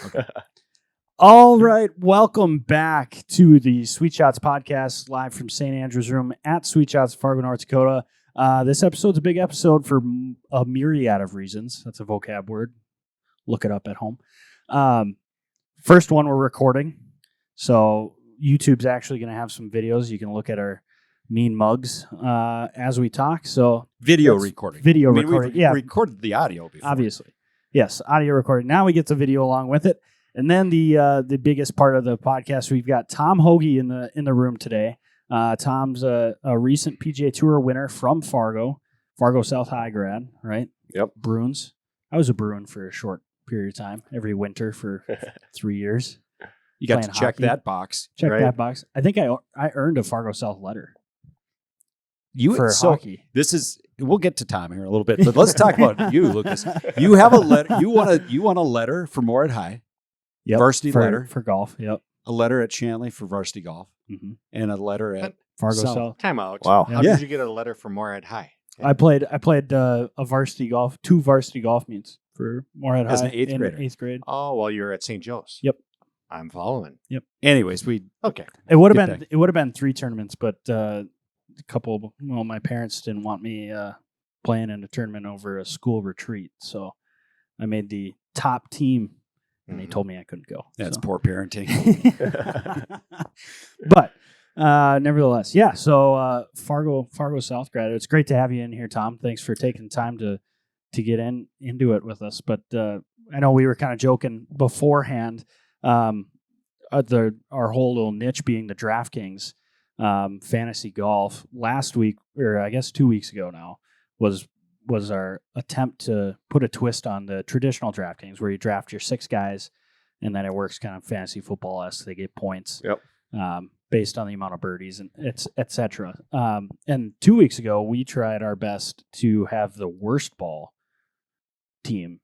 Okay. All right, welcome back to the Sweet Shots podcast, live from St. Andrew's Room at Sweet Shots, Fargo, North Dakota. This episode's a big episode for a myriad of reasons. That's a vocab word. Look it up at home. First one we're recording, so YouTube's actually going to have some videos. You can look at our mean mugs as we talk. So Video recording. Recording. We've recorded the audio before. Obviously. Yes, audio recording. Now we get the video along with it. And then the biggest part of the podcast, we've got Tom Hoge in the room today. Tom's a recent PGA Tour winner from Fargo South High grad, right? Yep. Bruins. I was a Bruin for a short period of time, every winter for 3 years. You got to check hockey. that box. Check right? that box. I think I earned a Fargo South letter You for so hockey. This is. We'll get to Tom here in a little bit, but let's talk about you, Lucas. You have a letter. You want a letter for Moorhead High. Yep. Varsity letter for golf. Yep. A letter at Shanley for varsity golf, and a letter at Fargo South. South. Time out. Wow. How Yeah. did you get a letter from Moorhead High? I played a varsity golf, 2 varsity golf meets for Moorhead As High an eighth in grader. 8th grade. Oh, well, you're at St. Joe's. Yep. I'm following. Anyways, Okay. It would Get have been 3 tournaments, but a couple. Well, my parents didn't want me playing in a tournament over a school retreat, so I made the top team, and they told me I couldn't go. that's so. poor parenting. But nevertheless, yeah. So Fargo South grad. It's great to have you in here, Tom. Thanks for taking time to get into it with us. But I know we were kind of joking beforehand. Our whole little niche being the DraftKings fantasy golf. Last week, or I guess 2 weeks ago now, was our attempt to put a twist on the traditional DraftKings, where you draft your 6 guys, and then it works kind of fantasy football-esque. They get points based on the amount of birdies and et cetera. And 2 weeks ago, we tried our best to have the worst ball team,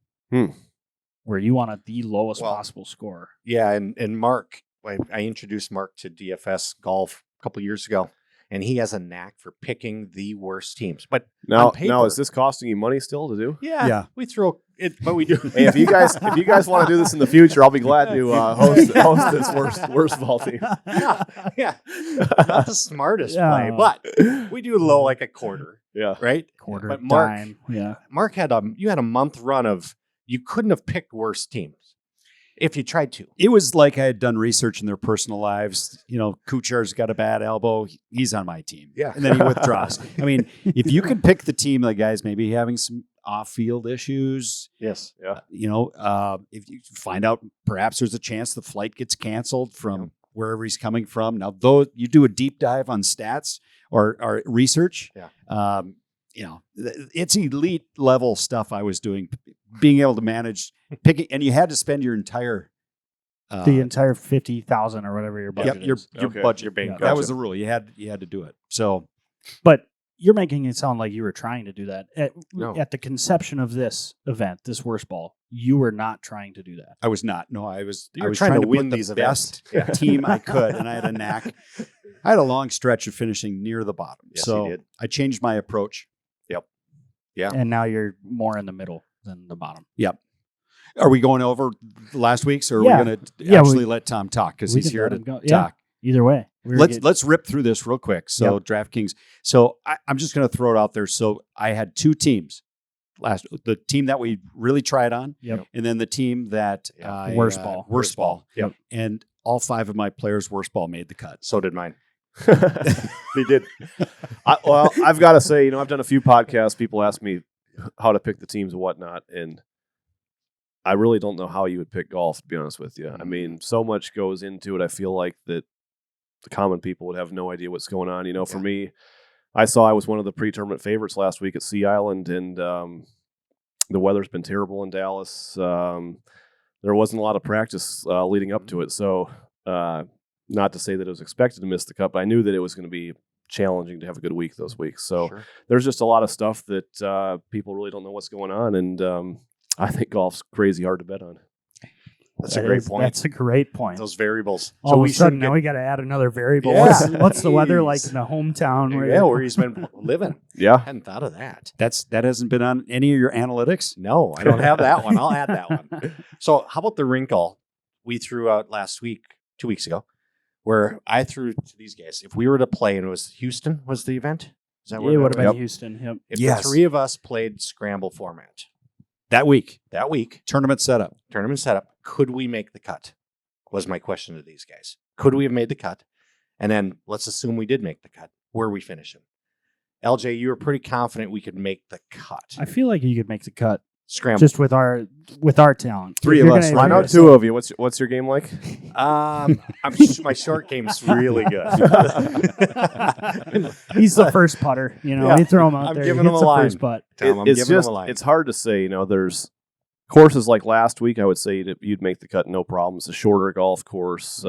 where you wanted the lowest possible score. Yeah, and Mark, I introduced Mark to DFS golf a couple years ago, and he has a knack for picking the worst teams. But Now, on paper, is this costing you money still to do? Yeah, we throw it, but we do. Hey, if you guys want to do this in the future, I'll be glad to host this worst ball team. yeah, not the smartest play, but we do low like a quarter. Yeah, right. Quarter, but Mark, dime, yeah. Mark had a month run of you couldn't have picked worse teams if you tried to. It was like I had done research in their personal lives. You know, Kuchar's got a bad elbow. He's on my team. Yeah. And then he withdraws. I mean, if you can pick the team, the guys maybe having some off-field issues. Yes. Yeah. You know, if you find out perhaps there's a chance the flight gets canceled from wherever he's coming from. Now, though you do a deep dive on stats or research, you know, it's elite level stuff I was doing, being able to manage picking, and you had to spend your entire the entire 50,000 or whatever your budget your is. budget. Your bank. That was the rule. You had to do it. So, But you're making it sound like you were trying to do that No. at the conception of this event, this worst ball. You were not trying to do that. I was not. No, I was. You I were was trying to win put the these best team I could, and I had a knack. I had a long stretch of finishing near the bottom, Yes, so you did. I changed my approach. Yeah. And now you're more in the middle than the bottom. Yep. Are we going over last week's, or are Yeah. we going to Yeah, actually let Tom talk because we he's can here let to him go. Yeah. talk? Either way. Let's rip through this real quick. So DraftKings. So I'm just going to throw it out there. So I had 2 teams. The team that we really tried on, and then the team that worst ball. Worst ball. Yep. And all 5 of my players' worst ball made the cut. So did mine. they did. I've got to say, I've done a few podcasts. People ask me how to pick the teams and whatnot, and I really don't know how you would pick golf, to be honest with you. I mean, so much goes into it. I feel like that the common people would have no idea what's going on. For me, I was one of the pre-tournament favorites last week at Sea Island, and the weather's been terrible in Dallas. There wasn't a lot of practice leading up to it, so not to say that it was expected to miss the cut, but I knew that it was going to be challenging to have a good week those weeks. So there's just a lot of stuff that people really don't know what's going on, and I think golf's crazy hard to bet on. That's a great point. That's a great point. Those variables. All of a sudden, should now we got to add another variable. Yeah. What's the weather Jeez. like in the hometown? where he's been living. Yeah. Hadn't thought of that. That hasn't been on any of your analytics. No, I don't have that one. I'll add that one. So how about the wrinkle we threw out last week, 2 weeks ago, where I threw to these guys, if we were to play, and it was Houston was the event? Is that It where would have been Yep. Houston. Yep. If Yes. the three of us played scramble format That week, that week, tournament setup. tournament setup, could we make the cut? Was my question to these guys. Could we have made the cut? And then let's assume we did make the cut. Where are we finishing? LJ, you were pretty confident we could make the cut. I feel like you could make the cut Scramble. just with our talent. Three If of you're us, gonna- I know two of you. What's your game like? My short game's really good. He's the first putter. You know, Yeah. you throw him out I'm there. giving he him hits a the line. first putt. Tom, I'm it's giving just him a line. it's hard to say. You know, there's courses like last week. I would say you'd make the cut, no problem. It's a shorter golf course.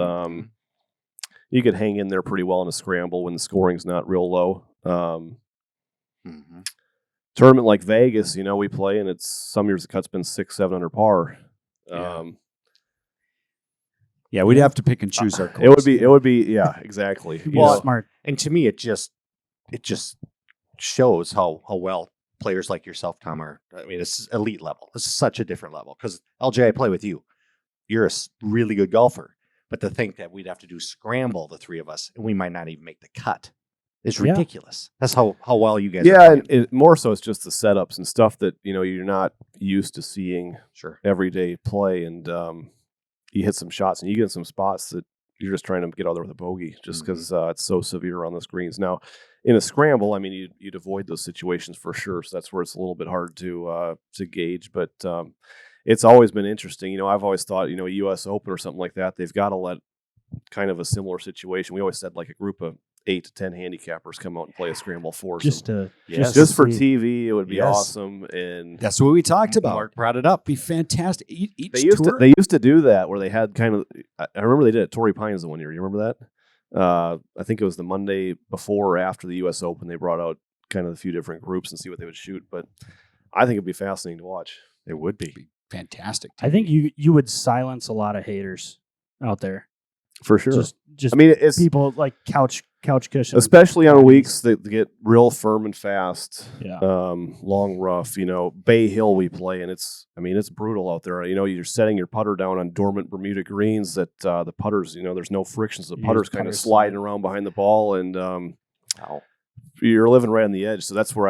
You could hang in there pretty well in a scramble when the scoring's not real low. Mhm. Tournament like Vegas, you know, we play, and it's some years the cut's been 600-700 under par. Yeah. Yeah, we'd have to pick and choose our It course. would be, yeah, exactly. You'd be Well, smart. And to me, it just shows how well players like yourself, Tom, are. I mean, it's elite level. This is such a different level because LJ, I play with you. You're a really good golfer, but to think that we'd have to do scramble, the three of us, and we might not even make the cut is Yeah. ridiculous. That's how well you guys. Yeah, are and playing. more so it's just the setups and stuff that, you know, you're not used to seeing Sure. everyday play, and you hit some shots and you get in some spots that you're just trying to get out there with a bogey just because it's so severe on the screens. Now, in a scramble, I mean, you'd avoid those situations for sure, so that's where it's a little bit hard to gauge, but it's always been interesting. You know, I've always thought, you know, a U.S. Open or something like that, they've got to let kind of a similar situation. We always said like a group of 8 to 10 handicappers come out and play a scramble for Just them. to Just for see. TV, it would be Yes. awesome. And That's what we talked about. Mark brought it up. Be fantastic. Each they used tour, to do that where they had kind of. I remember they did it at Torrey Pines the one year. You remember that? I think it was the Monday before or after the U.S. Open. They brought out kind of a few different groups and see what they would shoot. But I think it'd be fascinating to watch. It would be. fantastic. I think you would silence a lot of haters out there. For sure. Just I mean, it's people like couch cushions. especially on weeks that get real firm and fast. Yeah. Long rough. You know, Bay Hill we play, and it's brutal out there. You know, you're setting your putter down on dormant Bermuda greens that the putters, you know, there's no friction, so the Yeah, putter's the kind of putter's sliding sliding. around behind the ball, and Wow. you're living right on the edge. So that's where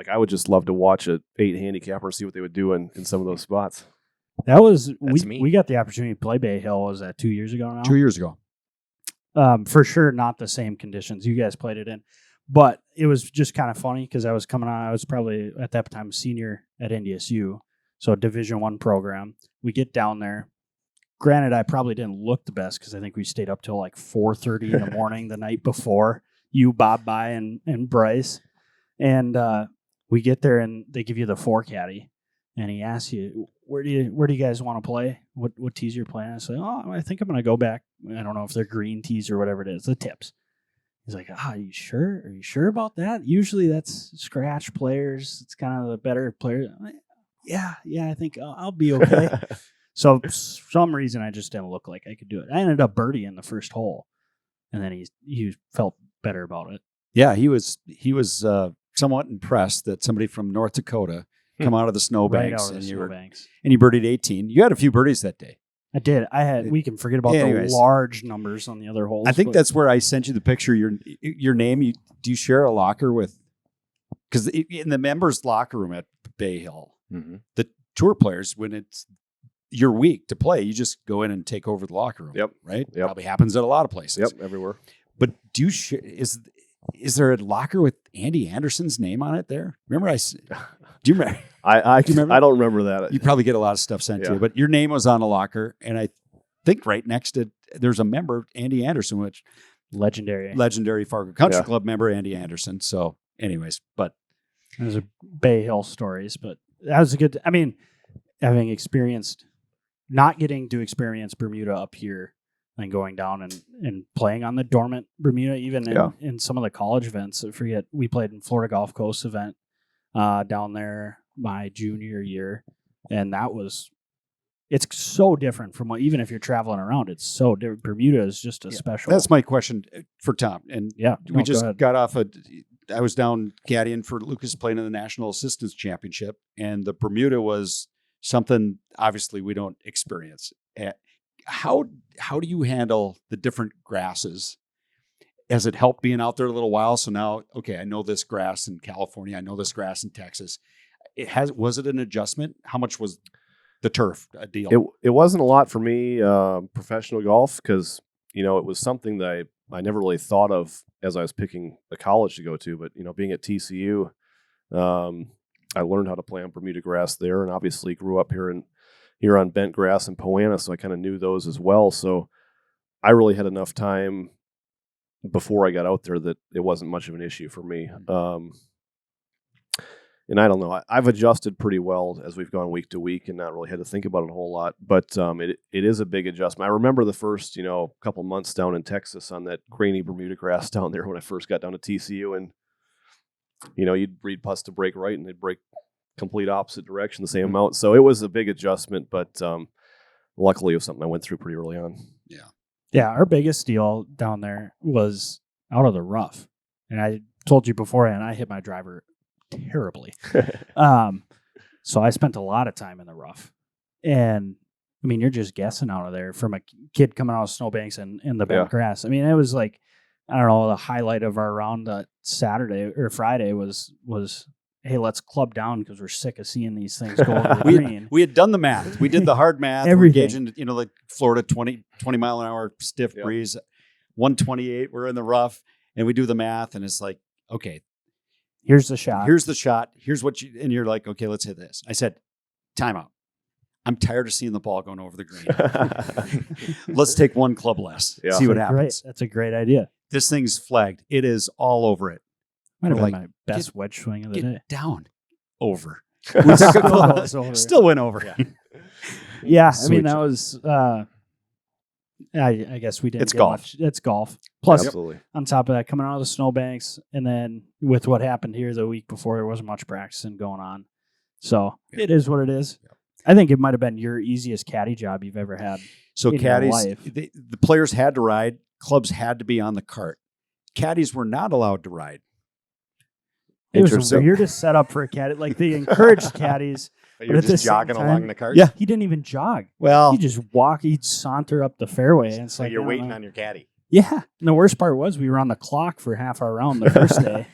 I would just love to watch a 8 handicapper and see what they would do in some of those spots. That was That's me. we got the opportunity to play Bay Hill. Was that 2 years ago now? 2 years ago. For sure, not the same conditions you guys played it in, but it was just kind of funny because I was coming on. I was probably at that time a senior at NDSU, so a Division I program. We get down there. Granted, I probably didn't look the best because I think we stayed up till like 4:30 in the morning the night before. You, Bob, By, and Bryce, and we get there and they give you the 4 caddy, and he asks you, where do you guys want to play? What tees you're playing? I say, I think I'm gonna go back. I don't know if they're green tees or whatever it is, the tips. He's like, are you sure? Are you sure about that? Usually that's scratch players. It's kind of the better players. I'm like, yeah, I think I'll be okay. So for some reason I just didn't look like I could do it. I ended up birdieing the first hole, and then he felt better about it. Yeah, he was somewhat impressed that somebody from North Dakota come out of the snowbanks Right out of the snowbanks. and you birdied 18. You had a few birdies that day. I did. We can forget about Anyways. the large numbers on the other holes. I think but that's where I sent you the picture. Your name. Do you share a locker with? Because in the members' locker room at Bay Hill, Mhm. the tour players, when it's your week to play, you just go in and take over the locker room. Yep. Right. Yep. Probably happens at a lot of places. Yep, everywhere. But do you share? Is there a locker with Andy Anderson's name on it there? Remember do you remember? I Do you remember? I don't remember that. You probably get a lot of stuff sent to Yeah. you, but your name was on a locker, and I think right next to there's a member, Andy Anderson, which legendary Fargo Country Yeah. Club member, Andy Anderson. So, anyways, but those are Bay Hill stories, but that was a good. I mean, having not getting to experience Bermuda up here and going down and playing on the dormant Bermuda, even in some of the college events. I forget, we played in Florida Gulf Coast event down there my junior year, and that was it's so different from what, even if you're traveling around, it's so different. Bermuda is just a special. That's my question for Tom. And we just go ahead. got off I was down caddying for Lucas playing in the National Assistance Championship, and the Bermuda was something obviously we don't experience. How do you handle the different grasses? Has it helped being out there a little while? So now, okay, I know this grass in California. I know this grass in Texas. Was it an adjustment? How much was the turf a deal? It wasn't a lot for me, professional golf, because, you know, it was something that I never really thought of as I was picking a college to go to. But, you know, being at TCU, I learned how to play on Bermuda grass there, and obviously grew up here on bent grass and Poana, so I kind of knew those as well. So I really had enough time before I got out there that it wasn't much of an issue for me. And I don't know, I've adjusted pretty well as we've gone week to week and not really had to think about it a whole lot. But it is a big adjustment. I remember the first, couple months down in Texas on that grainy Bermuda grass down there when I first got down to TCU, and you'd read putts to break right and they'd break complete opposite direction the same amount. So it was a big adjustment, but luckily it was something I went through pretty early on. Yeah, our biggest deal down there was out of the rough. And I told you beforehand, I hit my driver terribly. So I spent a lot of time in the rough. And, I mean, you're just guessing out of there from a kid coming out of snowbanks and in the bent grass. I mean, it was like, I don't know, the highlight of our round Saturday or Friday was hey, let's club down because we're sick of seeing these things go over the green. We had done the math. We did the hard math. Everything. We're gauging, like Florida 20 mile an hour stiff breeze, 128. We're in the rough, and we do the math, and it's like, okay, here's the shot. Here's the shot. Here's what and you're like, okay, let's hit this. I said, timeout. I'm tired of seeing the ball going over the green. Let's take one club less. Yeah. See what happens. That's a great idea. This thing's flagged. It is all over it. Might have We're been like, my best wedge swing of the Get day. down. Over. Still went over. Yeah, I Switch mean, it. that was, I guess we didn't It's get golf. much. It's golf. Plus, Absolutely. on top of that, coming out of the snowbanks, and then with what happened here the week before, there wasn't much practicing going on. So it is what it is. Yeah. I think it might have been your easiest caddy job you've ever had. So in your caddies, life. the players had to ride. Clubs had to be on the cart. Caddies were not allowed to ride. It was the Interesting. weirdest setup for a caddy. Like, they encouraged caddies. But But you're at the just same jogging time- along the cart. Yeah. He didn't even jog. Well, He'd just walk. He'd saunter up the fairway. And it's So like, you're I don't waiting know. on your caddy. Yeah. And the worst part was we were on the clock for half our round the first day.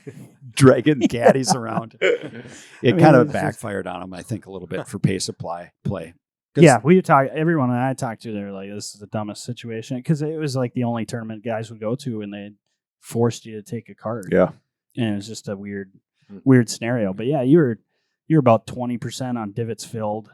dragging caddies around. It mean, kind it of was just- backfired on them, I think, a little bit for pace of play. 'Cause Yeah, we talked. Everyone that I talked to, they were like, "This is the dumbest situation," because it was like the only tournament guys would go to, and they forced you to take a card. Yeah. And it was just a weird scenario. But yeah, you're about 20% on divots filled.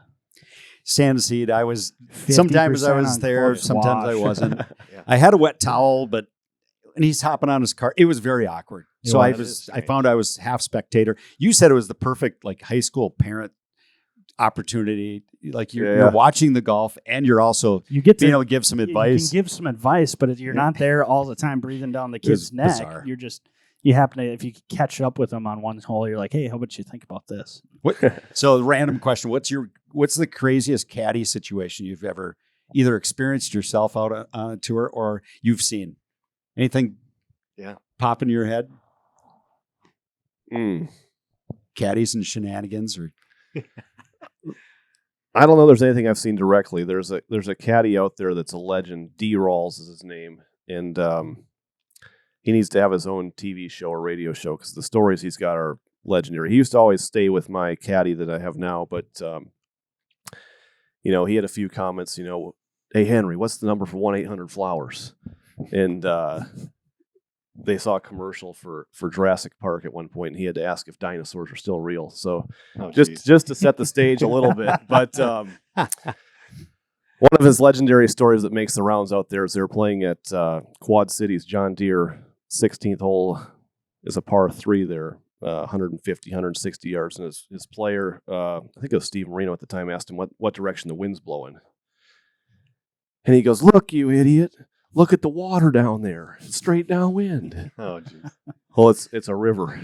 Sand seed, I was sometimes I 50% was on there, course sometimes I wash. wasn't. Yeah. I had a wet towel, and he's hopping on his cart. It was very awkward. It So I was. found I was half spectator. You said it was the perfect like high school parent opportunity. Like you're watching the golf and you're also You get to being able to give some advice. You can give some advice, but you're not there all the time breathing down the It was kid's neck. bizarre. You happen to, if you catch up with them on one hole, you're like, "Hey, how about you think about this?" So random question. What's the craziest caddy situation you've ever either experienced yourself out on a tour or you've seen? Anything pop into your head? Caddies and shenanigans or I don't know. There's anything I've seen directly. There's a caddy out there that's a legend. D. Rawls is his name, and he needs to have his own TV show or radio show because the stories he's got are legendary. He used to always stay with my caddy that I have now, but he had a few comments. Hey Henry, what's the number for 1-800-Flowers? And they saw a commercial for Jurassic Park at one point, and he had to ask if dinosaurs are still real. So just to set the stage a little bit. But one of his legendary stories that makes the rounds out there is they were playing at Quad Cities John Deere. 16th hole is a par 3 there, 150, 160 yards. And his player, I think it was Steve Marino at the time, asked him what direction the wind's blowing. And he goes, "Look, you idiot. look at the water down there, it's straight downwind. Oh, geez. Well, it's a river.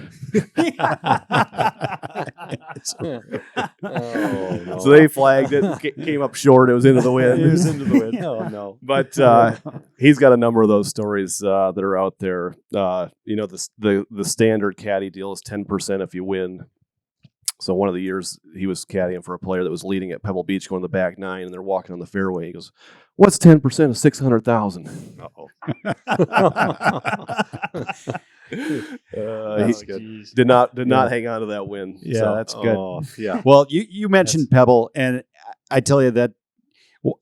Oh, no. So they flagged it, came up short. It was into the wind. It was into the wind. Oh, no. But he's got a number of those stories that are out there. The standard caddy deal is 10% if you win. So one of the years he was caddying for a player that was leading at Pebble Beach going to the back nine, and they're walking on the fairway. He goes, "What's 10% of 600,000?" Uh-oh. He did not hang on to that win. Yeah, So, that's good. Oh, yeah. Well, you mentioned Pebble, and I tell you that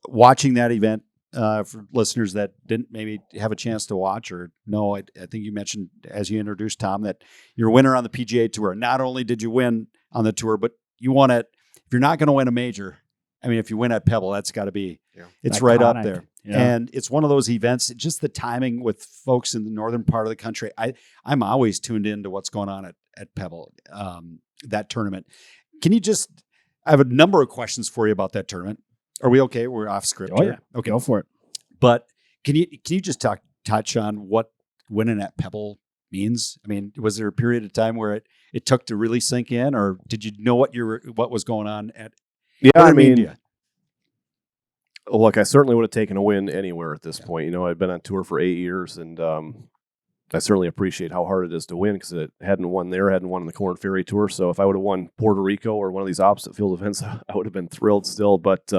watching that event, for listeners that didn't maybe have a chance to watch or know, I think you mentioned as you introduced Tom that you're a winner on the PGA Tour. Not only did you win on the tour, but you won it. If you're not going to win a major, I mean, if you win at Pebble, that's got to be, it's right up Iconic. there. Yeah. And it's one of those events, just the timing with folks in the northern part of the country. I'm always tuned into what's going on at Pebble, that tournament. I have a number of questions for you about that tournament. Are we okay? We're off script here. Yeah. Okay. Go for it. But can you just touch on what winning at Pebble means? I mean, was there a period of time where it took to really sink in, or did you know what was going on at? yeah, what I did it mean to mean, you? look, I certainly would have taken a win anywhere at this point. You know, I've been on tour for 8 years, and I certainly appreciate how hard it is to win because it hadn't won in the Corn Ferry Tour. So if I would have won Puerto Rico or one of these opposite field events, I would have been thrilled still. But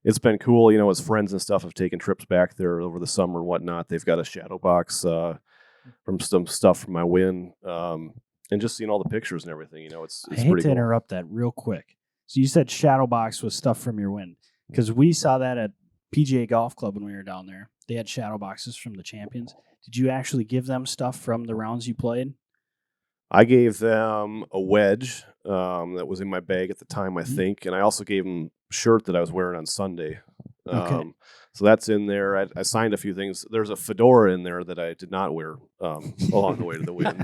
it's been cool. You know, as friends and stuff have taken trips back there over the summer and whatnot. They've got a shadow box from some stuff from my win, and just seeing all the pictures and everything. You know, it's I hate pretty to cool. interrupt that real quick. So you said shadow box was stuff from your win because we saw that at PGA Golf Club when we were down there. They had shadow boxes from the champions. Did you actually give them stuff from the rounds you played? I gave them a wedge that was in my bag at the time, I think, and I also gave them a shirt that I was wearing on Sunday. Okay. So that's in there. I signed a few things. There's a fedora in there that I did not wear along the way to the win.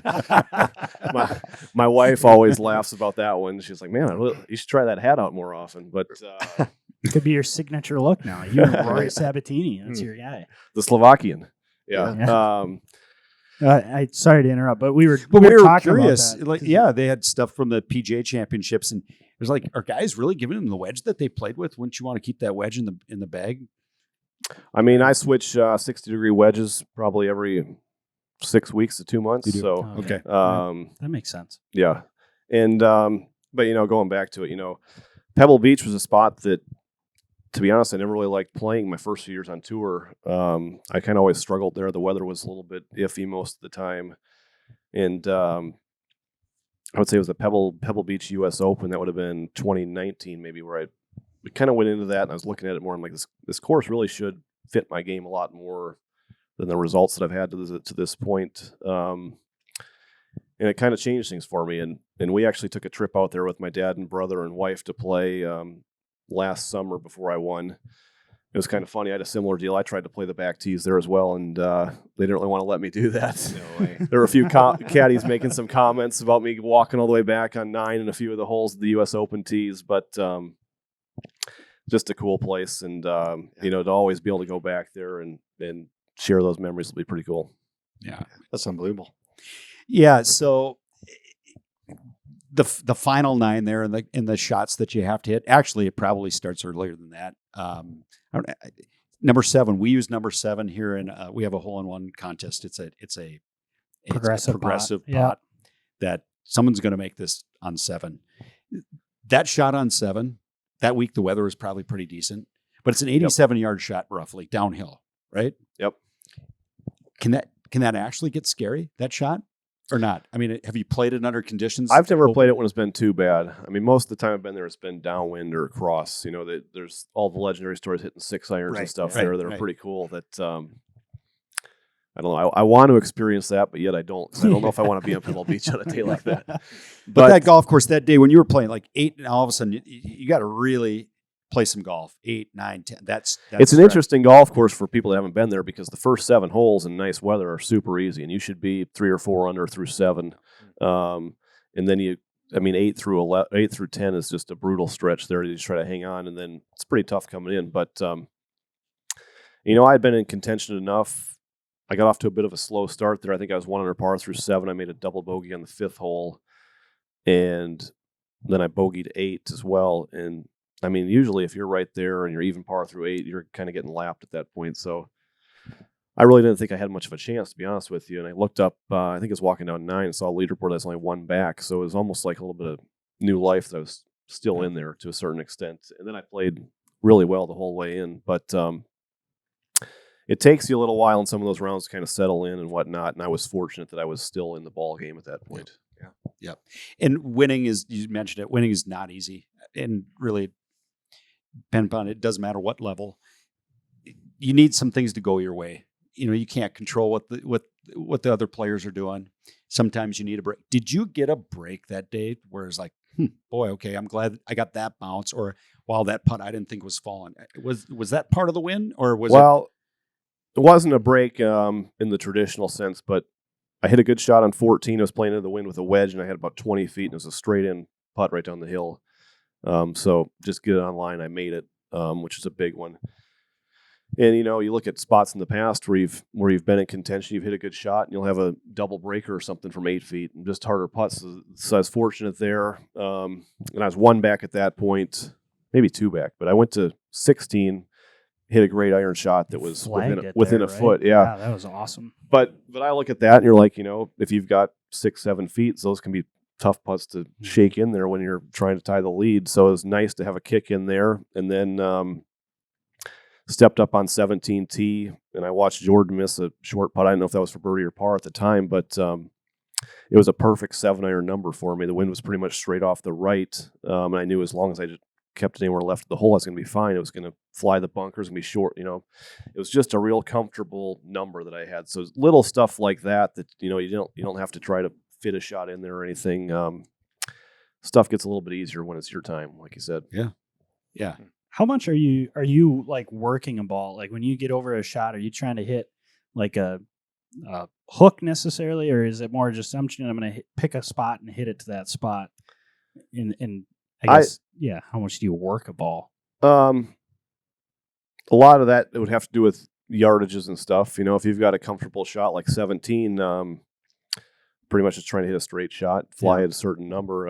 my wife always laughs about that one. She's like, "Man, you should try that hat out more often." But It could be your signature look now. You and Rory Sabatini. That's your guy. the Slovakian, yeah. I sorry to interrupt, but we were But we were talking curious. about that. Like, yeah, they had stuff from the PGA Championships, and it was like, are guys really giving them the wedge that they played with? Wouldn't you want to keep that wedge in the bag? I mean, I switch 60-degree wedges probably every 6 weeks to 2 months. You do? So, Okay. That makes sense. yeah. And, but, you know, going back to it, you know, Pebble Beach was a spot that, to be honest, I never really liked playing my first few years on tour. I kind of always struggled there. The weather was a little bit iffy most of the time. And I would say it was the Pebble Beach U.S. Open. That would have been 2019 maybe, where we kind of went into that and I was looking at it more. I'm like, this course really should fit my game a lot more than the results that I've had to this point. And it kind of changed things for me. And we actually took a trip out there with my dad and brother and wife to play last summer before I won. It was kind of funny. I had a similar deal. I tried to play the back tees there as well, and they didn't really want to let me do that. No way. There were a few caddies making some comments about me walking all the way back on 9 and a few of the holes of the U.S. Open tees, but just a cool place. And, you know, to always be able to go back there and share those memories will be pretty cool. Yeah. That's unbelievable. Yeah. So the final 9 there in the shots that you have to hit, actually, it probably starts earlier than that. Number 7, we use number 7 here, and we have a hole-in-one contest. It's a Progressive pot Yeah. that someone's going to make this on 7. That shot on 7, that week the weather was probably pretty decent, but it's an 87-yard shot roughly downhill, right? Yep. Can that actually get scary, that shot, or not? I mean, have you played it under conditions? I've never played it when it's been too bad. I mean, most of the time I've been there, it's been downwind or cross. You know, there's all the legendary stories hitting 6 irons and stuff there that are pretty cool. That I don't know. I want to experience that, but yet I don't. 'Cause I don't know if I want to be on Pebble Beach on a day like that. But that golf course that day when you were playing like 8, and all of a sudden you got to really play some golf. 8, 9, 10. That's it's an interesting golf course for people that haven't been there because the first 7 holes in nice weather are super easy, and you should be 3 or 4 under through 7. And then 8 through 10 is just a brutal stretch there. You just try to hang on, and then it's pretty tough coming in. But I had been in contention enough. I got off to a bit of a slow start there. I think I was 1 under par through 7. I made a double bogey on the 5th hole, and then I bogeyed 8 as well. And I mean, usually if you're right there and you're even par through 8, you're kind of getting lapped at that point. So I really didn't think I had much of a chance, to be honest with you. And I looked up, I think I was walking down 9 and saw a leaderboard that's only 1 back. So it was almost like a little bit of new life that was still in there to a certain extent. And then I played really well the whole way in. But it takes you a little while in some of those rounds to kind of settle in and whatnot. And I was fortunate that I was still in the ball game at that point. Yep. And winning is, you mentioned it, winning is not easy. And really, depending upon it, doesn't matter what level. You need some things to go your way. You can't control what the other players are doing. Sometimes you need a break. Did you get a break that day where it's like, boy, okay, I'm glad I got that bounce, or wow, that putt I didn't think was falling. Was that part of the win, or was it wasn't a break in the traditional sense, but I hit a good shot on 14. I was playing into the wind with a wedge, and I had about 20 feet, and it was a straight-in putt right down the hill. So just get it online. I made it, which is a big one. And, you look at spots in the past where you've been in contention, you've hit a good shot, and you'll have a double breaker or something from 8 feet, and just harder putts. So I was fortunate there. And I was 1 back at that point, maybe 2 back, but I went to 16, hit a great iron shot that was within a foot. Yeah, that was awesome. But I look at that and you're like, if you've got 6-7 feet, those can be tough putts to shake in there when you're trying to tie the lead. So it was nice to have a kick in there. And then stepped up on 17 tee, and I watched Jordan miss a short putt. I don't know if that was for birdie or par at the time, but it was a perfect 7-iron number for me. The wind was pretty much straight off the right, and I knew as long as I just kept it anywhere left of the hole, I was going to be fine. It was going to fly the bunkers and be short. It was just a real comfortable number that I had. So little stuff like that you don't have to try to fit a shot in there or anything. Stuff gets a little bit easier when it's your time, like you said. Yeah. How much are you like working a ball? Like when you get over a shot, are you trying to hit like a hook necessarily, or is it more just I'm going to pick a spot and hit it to that spot? And I guess, how much do you work a ball? A lot of that would have to do with yardages and stuff. If you've got a comfortable shot like 17, pretty much just trying to hit a straight shot, fly at a certain number,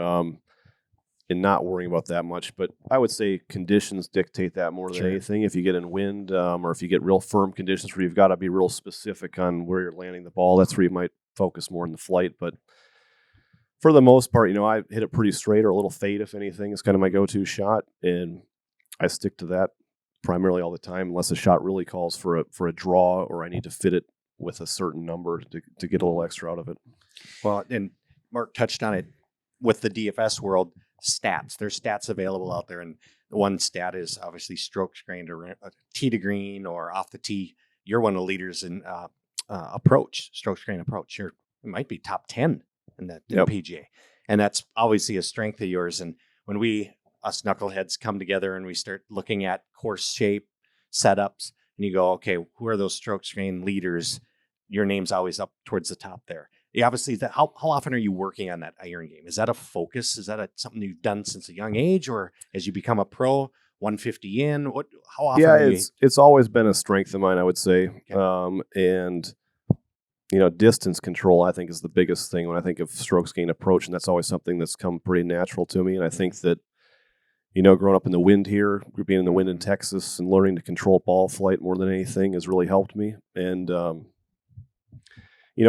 and not worrying about that much. But I would say conditions dictate that more than anything. If you get in wind, or if you get real firm conditions where you've got to be real specific on where you're landing the ball, that's where you might focus more in the flight. But for the most part, I hit it pretty straight or a little fade, if anything, is kind of my go-to shot, and I stick to that primarily all the time, unless the shot really calls for a draw or I need to fit it with a certain number to get a little extra out of it. Well, and Mark touched on it with the DFS world. Stats. There's stats available out there, and one stat is obviously strokes gained or tee to green or off the tee. You're one of the leaders in strokes gained approach. It might be top 10 in the PGA, and that's obviously a strength of yours. And when us knuckleheads come together and we start looking at course shape, setups, and you go, okay, who are those strokes gained leaders? Your name's always up towards the top there. Obviously, how often are you working on that iron game? Is that a focus? Is that something you've done since a young age, or as you become a pro, 150 in? How often? Yeah, it's always been a strength of mine, I would say. Okay. And distance control, I think, is the biggest thing when I think of strokes gained approach, and that's always something that's come pretty natural to me. And I think that growing up in the wind here, being in the wind in Texas, and learning to control ball flight more than anything has really helped me. And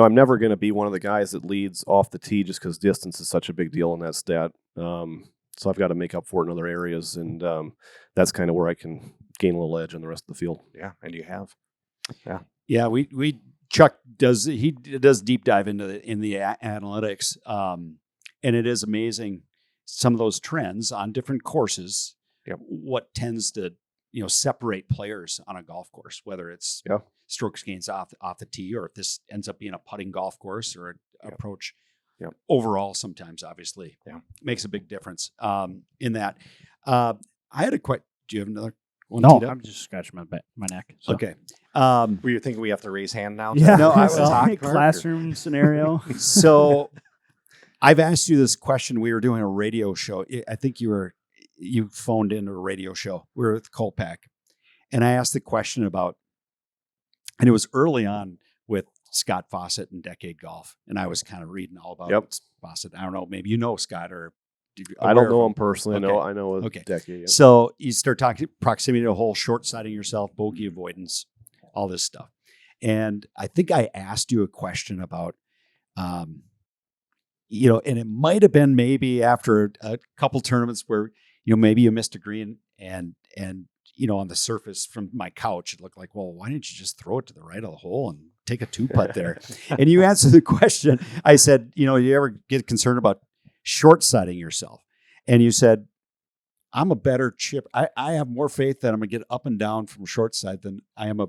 I'm never going to be one of the guys that leads off the tee just because distance is such a big deal in that stat. So I've got to make up for it in other areas, and that's kind of where I can gain a little edge on the rest of the field. Yeah, and you have. Yeah. We Chuck does deep dive into the analytics, and it is amazing some of those trends on different courses. What tends to separate players on a golf course, whether it's strokes gains off the tee, or if this ends up being a putting golf course or an approach. Overall, sometimes obviously makes a big difference in that. I had a question. Do you have another one? No, I'm just scratching my neck. So. Okay. Were you thinking we have to raise hand now? Yeah. No, I was classroom scenario. So I've asked you this question. We were doing a radio show. I think you phoned into a radio show. We were with Colpack, and I asked the question about And it was early on with Scott Fawcett and Decade Golf. And I was kind of reading all about Fawcett. I don't know, maybe you know Scott or I don't know him personally. Okay. I know a Decade. Yep. So you start talking proximity to the hole, short siding yourself, bogey avoidance, all this stuff. And I think I asked you a question about, you know, and it might have been maybe after a couple tournaments where, you know, maybe you missed a green and, you know, on the surface from my couch, it looked like, well, why didn't you just throw it to the right of the hole and take a 2-putt there? And you answered the question. I said, you know, you ever get concerned about short siding yourself? And you said, I'm a better chip. I have more faith that I'm going to get up and down from short side than I am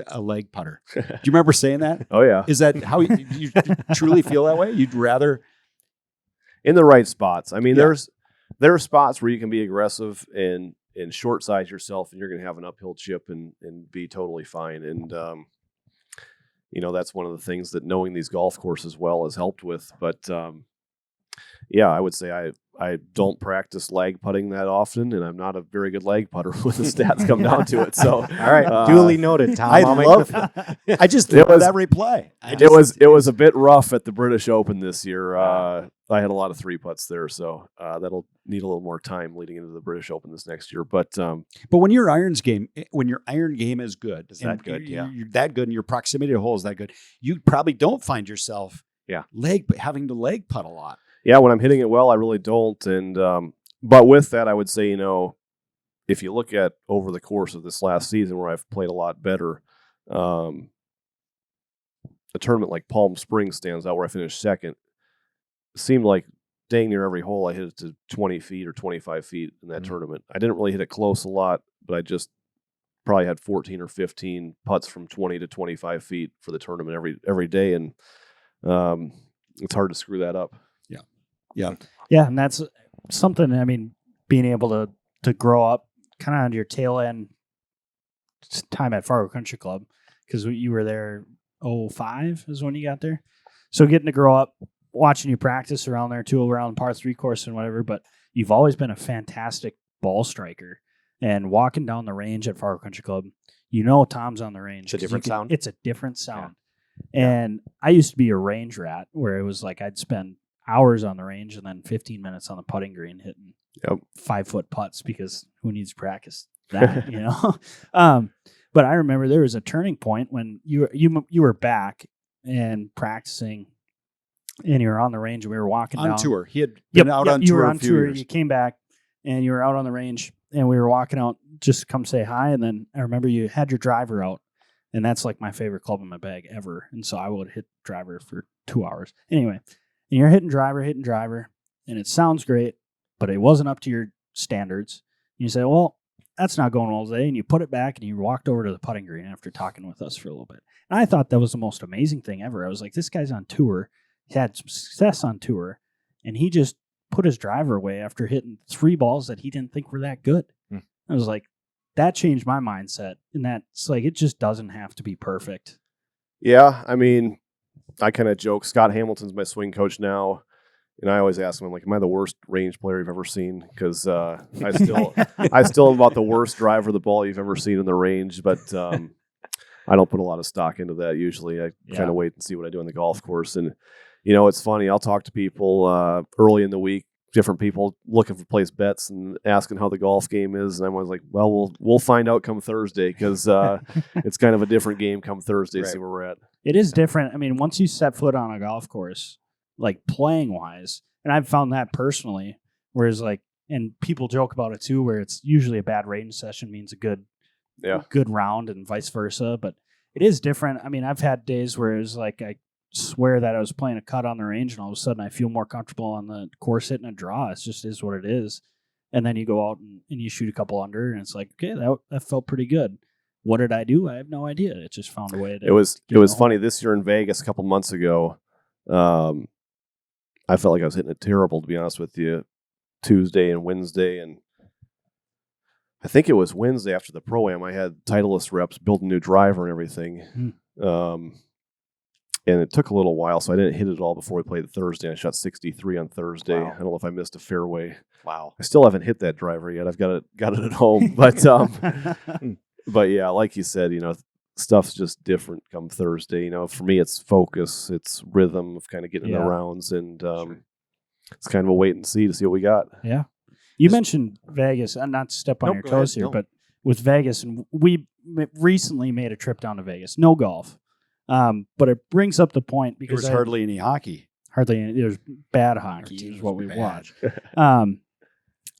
a leg putter. Do you remember saying that? Oh, yeah. Is that how you truly feel that way? You'd rather? In the right spots. I mean, there are spots where you can be aggressive and short size yourself, and you're going to have an uphill chip and be totally fine. And, you know, that's one of the things that knowing these golf courses well has helped with. But, yeah, I would say I don't practice lag putting that often, and I'm not a very good lag putter when the stats come down to it. So, all right, duly noted, Tom. I just love every play. It was a bit rough at the British Open this year. I had a lot of 3-putts there, so that'll need a little more time leading into the British Open this next year. But when your iron game is good, is that good? You're that good, and your proximity to hole is that good. You probably don't find yourself having to leg putt a lot. Yeah, when I'm hitting it well, I really don't. And but with that, I would say, you know, if you look at over the course of this last season where I've played a lot better, a tournament like Palm Springs stands out where I finished second. It seemed like dang near every hole I hit it to 20 feet or 25 feet in that tournament. I didn't really hit it close a lot, but I just probably had 14 or 15 putts from 20 to 25 feet for the tournament every day. And it's hard to screw that up. Yeah, and that's something, I mean, being able to grow up kind of on your tail end time at Fargo Country Club, because you were there 05 is when you got there. So getting to grow up, watching you practice around there too, around par 3 course and whatever, but you've always been a fantastic ball striker. And walking down the range at Fargo Country Club, you know Tom's on the range. It's a different sound? It's a different sound. Yeah. And I used to be a range rat where it was like I'd spend hours on the range and then 15 minutes on the putting green hitting 5-foot putts, because who needs practice that, you know? But I remember there was a turning point when you were back and practicing, and you were on the range, and we were walking on down. tour. He had been out on tour. You were on a few tour. years. You came back, and you were out on the range, and we were walking out just to come say hi. And then I remember you had your driver out, and that's like my favorite club in my bag ever. And so I would hit driver for 2 hours anyway. And you're hitting driver, and it sounds great, but it wasn't up to your standards. And you say, well, that's not going well today. And you put it back, and you walked over to the putting green after talking with us for a little bit. And I thought that was the most amazing thing ever. I was like, this guy's on tour. He had some success on tour, and he just put his driver away after hitting 3 balls that he didn't think were that good. I was like, that changed my mindset. And that's like, it just doesn't have to be perfect. Yeah, I mean, I kind of joke. Scott Hamilton's my swing coach now, and I always ask him, I'm like, am I the worst range player you've ever seen? Because I still am about the worst driver of the ball you've ever seen in the range. But I don't put a lot of stock into that usually. I kind of wait and see what I do on the golf course. And, you know, it's funny. I'll talk to people early in the week, different people looking for place bets and asking how the golf game is. And I'm always like, well, we'll find out come Thursday, because it's kind of a different game come Thursday, see where we're at. It is different. I mean, once you set foot on a golf course, like playing wise, and I've found that personally, whereas like, and people joke about it too, where it's usually a bad range session means a good round and vice versa. But it is different. I mean, I've had days where it's like, I swear that I was playing a cut on the range, and all of a sudden I feel more comfortable on the course hitting a draw. It just is what it is. And then you go out and you shoot a couple under, and it's like, okay, that felt pretty good. What did I do? I have no idea. It just found a way to. It was funny this year in Vegas a couple months ago. I felt like I was hitting it terrible, to be honest with you, Tuesday and Wednesday, and I think it was Wednesday after the Pro-Am. I had Titleist reps build a new driver and everything. And it took a little while, so I didn't hit it all before we played Thursday. I shot 63 on Thursday. Wow. I don't know if I missed a fairway. Wow. I still haven't hit that driver yet. I've got it at home. But but yeah, like you said, you know, stuff's just different come Thursday. For me, it's focus, it's rhythm of kind of getting in the rounds, and it's kind of a wait and see to see what we got. Yeah. You mentioned Vegas, and not to step on your toes here, but with Vegas, and we recently made a trip down to Vegas. No golf, but it brings up the point because there's hardly any hockey. Hardly any. There's bad hockey is what we watch.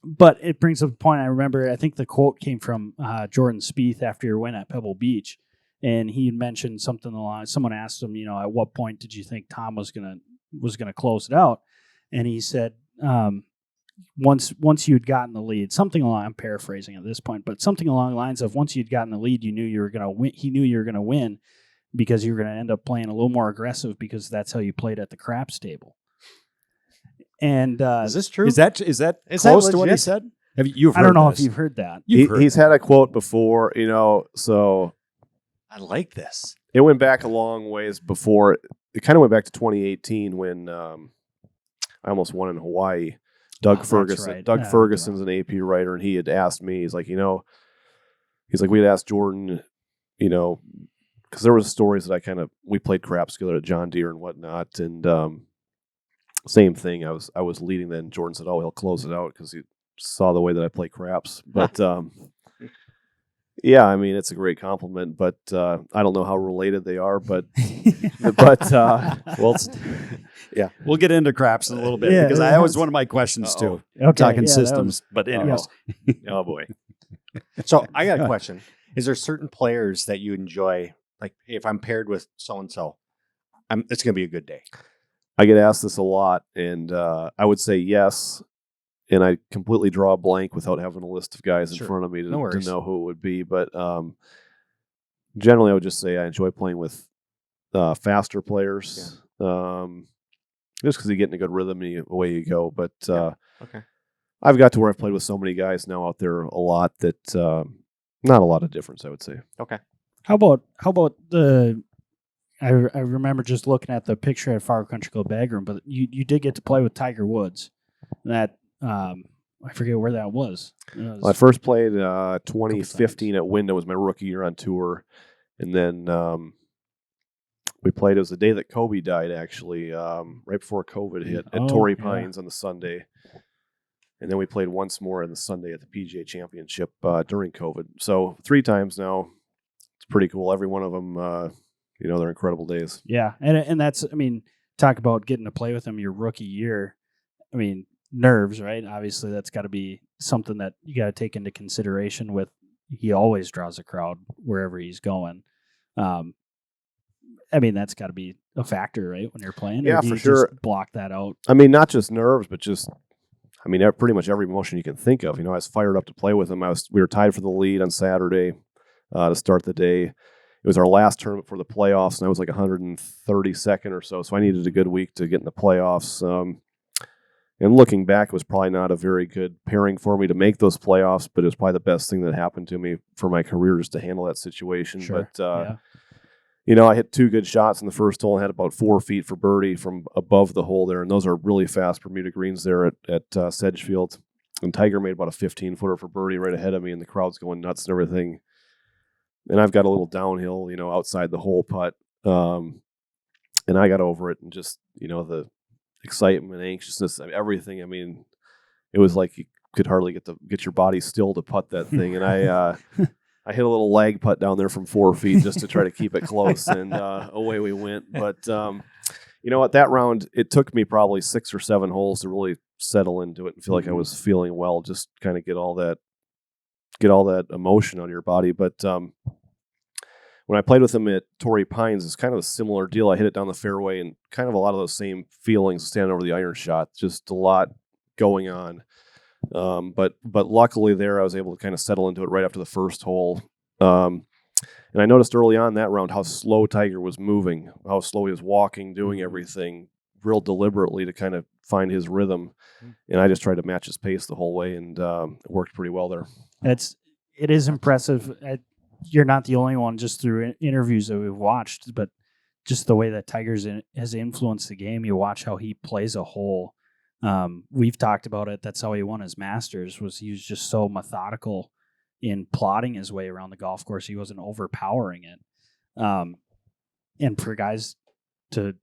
But it brings up the point. I remember, I think the quote came from Jordan Spieth after your win at Pebble Beach, and he mentioned something along. Someone asked him, at what point did you think Tom was gonna close it out? And he said, once you'd gotten the lead, something along. I'm paraphrasing at this point, but something along the lines of once you'd gotten the lead, you knew you were gonna win. He knew you were gonna win because you were gonna end up playing a little more aggressive because that's how you played at the craps table. And is this true? Is that close to what he said? You've heard I don't know this. if you've heard that. He's had a quote before, so I like this. It went back a long ways before. It kind of went back to 2018 when I almost won in Hawaii. Doug Ferguson. Right. Doug Ferguson's an AP writer, and he had asked me. He's like, we had asked Jordan, because there was stories that we played craps together at John Deere and whatnot, and same thing. I was leading then. Jordan said, "Oh, he'll close it out because he saw the way that I play craps." But yeah, it's a great compliment. But I don't know how related they are. But yeah, we'll get into craps in a little bit because that was one of my questions too. Okay, talking systems. But anyways, oh boy. So I got a question: is there certain players that you enjoy? Like, hey, if I'm paired with so and so, it's going to be a good day. I get asked this a lot, and I would say yes, and I completely draw a blank without having a list of guys in front of me to know who it would be. But generally, I would just say I enjoy playing with faster players, just because you get in a good rhythm and away you go. But I've got to where I've played with so many guys now out there a lot that not a lot of difference, I would say. Okay. How about the? I remember just looking at the picture at Fargo Country Club Bag Room, but you did get to play with Tiger Woods. That I forget where that was. I first played 2015 at Wyndham. It was my rookie year on tour, and then we played. It was the day that Kobe died, actually, right before COVID hit at Torrey Pines on the Sunday, and then we played once more on the Sunday at the PGA Championship during COVID. So 3 times now. It's pretty cool. Every one of them. They're incredible days. Yeah, and that's, talk about getting to play with him your rookie year. Nerves, right? Obviously, that's got to be something that you got to take into consideration with. He always draws a crowd wherever he's going. That's got to be a factor, right, when you're playing? Yeah, or do for you sure. Just block that out. Not just nerves, but just, pretty much every emotion you can think of. I was fired up to play with him. We were tied for the lead on Saturday to start the day. It was our last tournament for the playoffs, and I was like 132nd or so. So I needed a good week to get in the playoffs. And looking back, it was probably not a very good pairing for me to make those playoffs, but it was probably the best thing that happened to me for my career just to handle that situation. Sure. But, I hit 2 good shots in the first hole and had about 4 feet for birdie from above the hole there. And those are really fast Bermuda greens there at Sedgefield. And Tiger made about a 15-footer for birdie right ahead of me, and the crowd's going nuts and everything. And I've got a little downhill, outside the hole putt. And I got over it, and just, the excitement, anxiousness, everything. It was like you could hardly get your body still to putt that thing. And I hit a little lag putt down there from 4 feet just to try to keep it close, and away we went. But at that round, it took me probably 6 or 7 holes to really settle into it and feel like I was feeling well, just kind of get all that emotion out of your body. But when I played with him at Torrey Pines, it's kind of a similar deal. I hit it down the fairway, and kind of a lot of those same feelings standing over the iron shot. Just a lot going on. But luckily there, I was able to kind of settle into it right after the first hole. And I noticed early on that round how slow Tiger was moving, how slow he was walking, doing everything real deliberately to kind of find his rhythm. And I just tried to match his pace the whole way, and it worked pretty well there. It is impressive. You're not the only one, just through interviews that we've watched, but just the way that Tiger's has influenced the game. You watch how he plays a hole. We've talked about it. That's how he won his Masters. He was just so methodical in plotting his way around the golf course. He wasn't overpowering it. And for guys to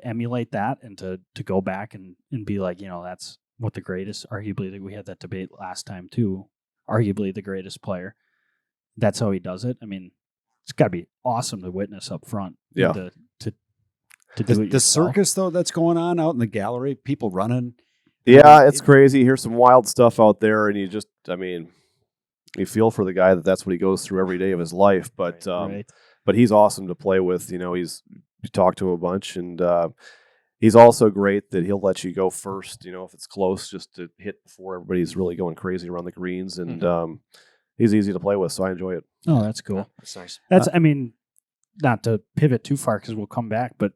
emulate that and to go back and be like, that's what the greatest, arguably, we had that debate last time too, arguably the greatest player. That's how he does it. I mean, it's got to be awesome to witness up front. Yeah. To do it The circus, though, that's going on out in the gallery, people running. Yeah, it's crazy. Here's some wild stuff out there, and you feel for the guy that's what he goes through every day of his life. But Right. but he's awesome to play with. You talk to him a bunch, and he's also great that he'll let you go first. If it's close, just to hit before everybody's really going crazy around the greens, and he's easy to play with, so I enjoy it. Oh, that's cool. That's nice. That's not to pivot too far because we'll come back, but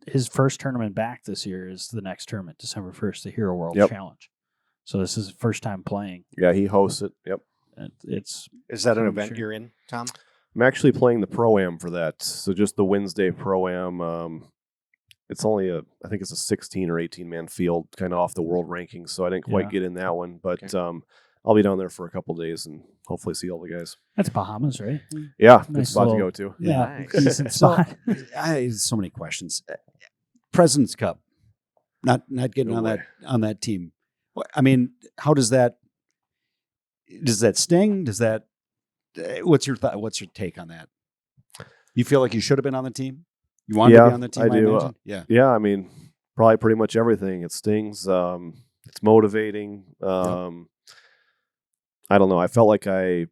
his first tournament back this year is the next tournament, December 1st, the Hero World Challenge. So this is his first time playing. Yeah, he hosts it. Yep. Is that an event you're in, Tom? I'm actually playing the Pro-Am for that. So just the Wednesday Pro-Am. It's only I think it's a 16 or 18 man field, kind of off the world rankings. So I didn't quite get in that one, but I'll be down there for a couple of days and hopefully see all the guys. That's Bahamas, right? Yeah, Nice it's about to little- go to. Yeah, Nice. decent spot. I have so many questions. President's Cup, not getting No on that team. I mean, how does that sting? Does that? What's your thought? What's your take on that? You feel like you should have been on the team? You wanted to be on the team? I do. imagine? Yeah. Yeah, I mean, probably pretty much everything. It stings. It's motivating. I don't know. I felt like I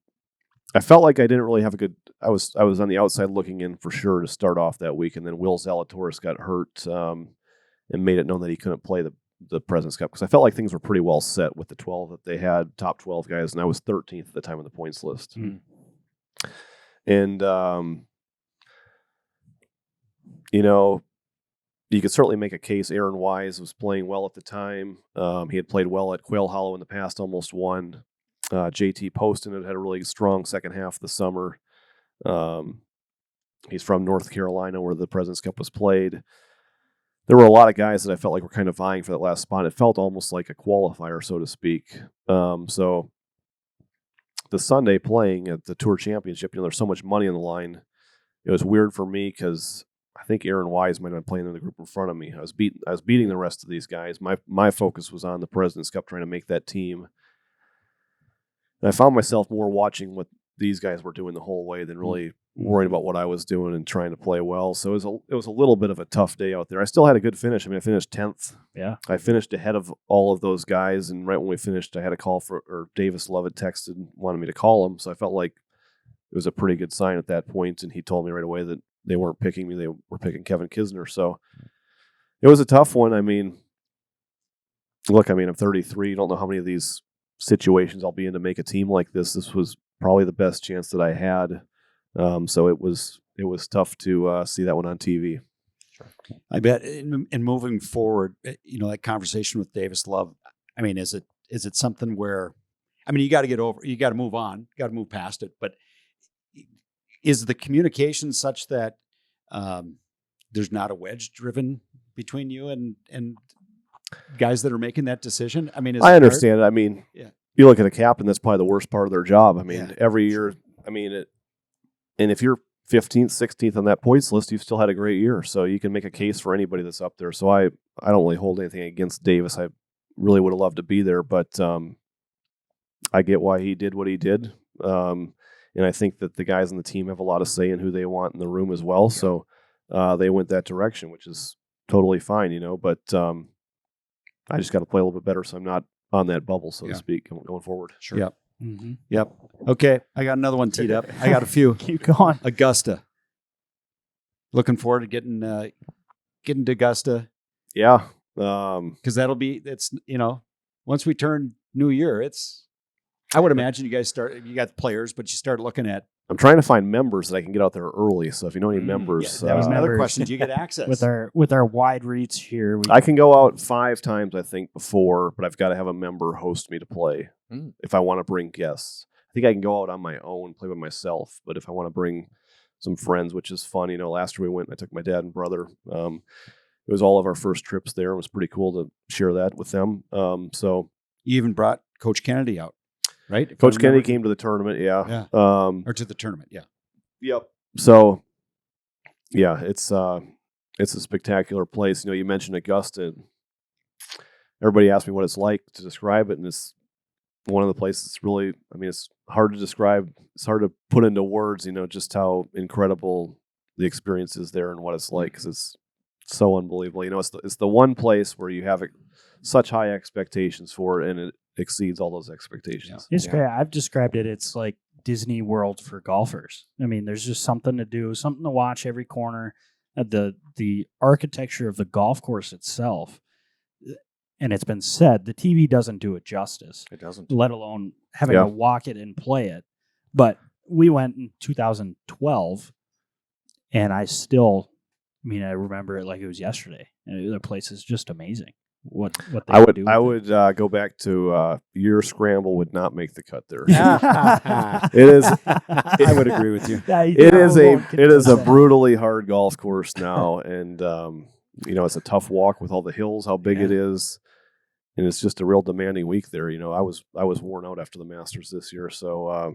didn't really have a good. I was on the outside looking in for sure to start off that week, and then Will Zalatoris got hurt and made it known that he couldn't play the President's Cup because I felt like things were pretty well set with the 12 that they had, top 12 guys, and I was 13th at the time on the points list. And you could certainly make a case. Aaron Wise was playing well at the time. He had played well at Quail Hollow in the past, almost won. JT Poston had a really strong second half of the summer. He's from North Carolina where the President's Cup was played. There were a lot of guys that I felt like were kind of vying for that last spot. It felt almost like a qualifier, so to speak. So the Sunday playing at the Tour Championship, there's so much money on the line. It was weird for me because I think Aaron Wise might have been playing in the group in front of me. I was beating the rest of these guys. My focus was on the President's Cup, trying to make that team. And I found myself more watching what these guys were doing the whole way than really worrying about what I was doing and trying to play well. So it was a little bit of a tough day out there. I still had a good finish. I mean, I finished 10th. Yeah. I finished ahead of all of those guys, and right when we finished, I had a call or Davis Love had texted and wanted me to call him. So I felt like it was a pretty good sign at that point, and he told me right away that they weren't picking me. They were picking Kevin Kisner. So it was a tough one. I mean, look, I'm 33. You don't know how many of these situations I'll be in to make a team like this. This was probably the best chance that I had. So it was tough to see that one on TV. Sure. I bet. And moving forward, that conversation with Davis Love. I mean, is it something where, you got to move on, got to move past it. But is the communication such that there's not a wedge driven between you and guys that are making that decision? I mean, I understand it. Yeah. You look at a captain, that's probably the worst part of their job. Yeah. Every year, and if you're 15th, 16th on that points list, you've still had a great year. So you can make a case for anybody that's up there. So I don't really hold anything against Davis. I really would have loved to be there, but I get why he did what he did. And I think that the guys on the team have a lot of say in who they want in the room as well. Yeah. So they went that direction, which is totally fine, but I just got to play a little bit better so I'm not on that bubble, so to speak, going forward. Sure. Yep. Mm-hmm. Yep. Okay. I got another one teed up. I got a few. Keep going. Augusta. Looking forward to getting to Augusta. Yeah. Because it's once we turn New Year, I would imagine you got players, but you start looking at. I'm trying to find members that I can get out there early. So if you know any members, that was another question. Do you get access with our wide reach here? I can go out 5 times, I think, before, but I've got to have a member host me to play if I want to bring guests. I think I can go out on my own, play by myself, but if I want to bring some friends, which is fun, last year we went, I took my dad and brother. It was all of our first trips there. It was pretty cool to share that with them. So you even brought Coach Kennedy out. Right? Coach Kennedy came to the tournament, or to the tournament, yeah. Yep. So Yeah, it's a spectacular place. You mentioned Augusta. Everybody asked me what it's like to describe it, and it's one of the places that's really, it's hard to describe. It's hard to put into words, just how incredible the experience is there and what it's like, because it's so unbelievable. It's the one place where you have such high expectations for it, and it exceeds all those expectations. It's great. I've described it. It's like Disney World for golfers. There's just something to do, something to watch every corner. The architecture of the golf course itself, and it's been said, the TV doesn't do it justice. It doesn't. Let alone having to walk it and play it. But we went in 2012, and I remember it like it was yesterday. And the place is just amazing. What they I would do. I would go back to your scramble would not make the cut there. I It is. would agree with you. It is a brutally hard golf course now, and it's a tough walk with all the hills, how big it is, and it's just a real demanding week there. I was worn out after the Masters this year, so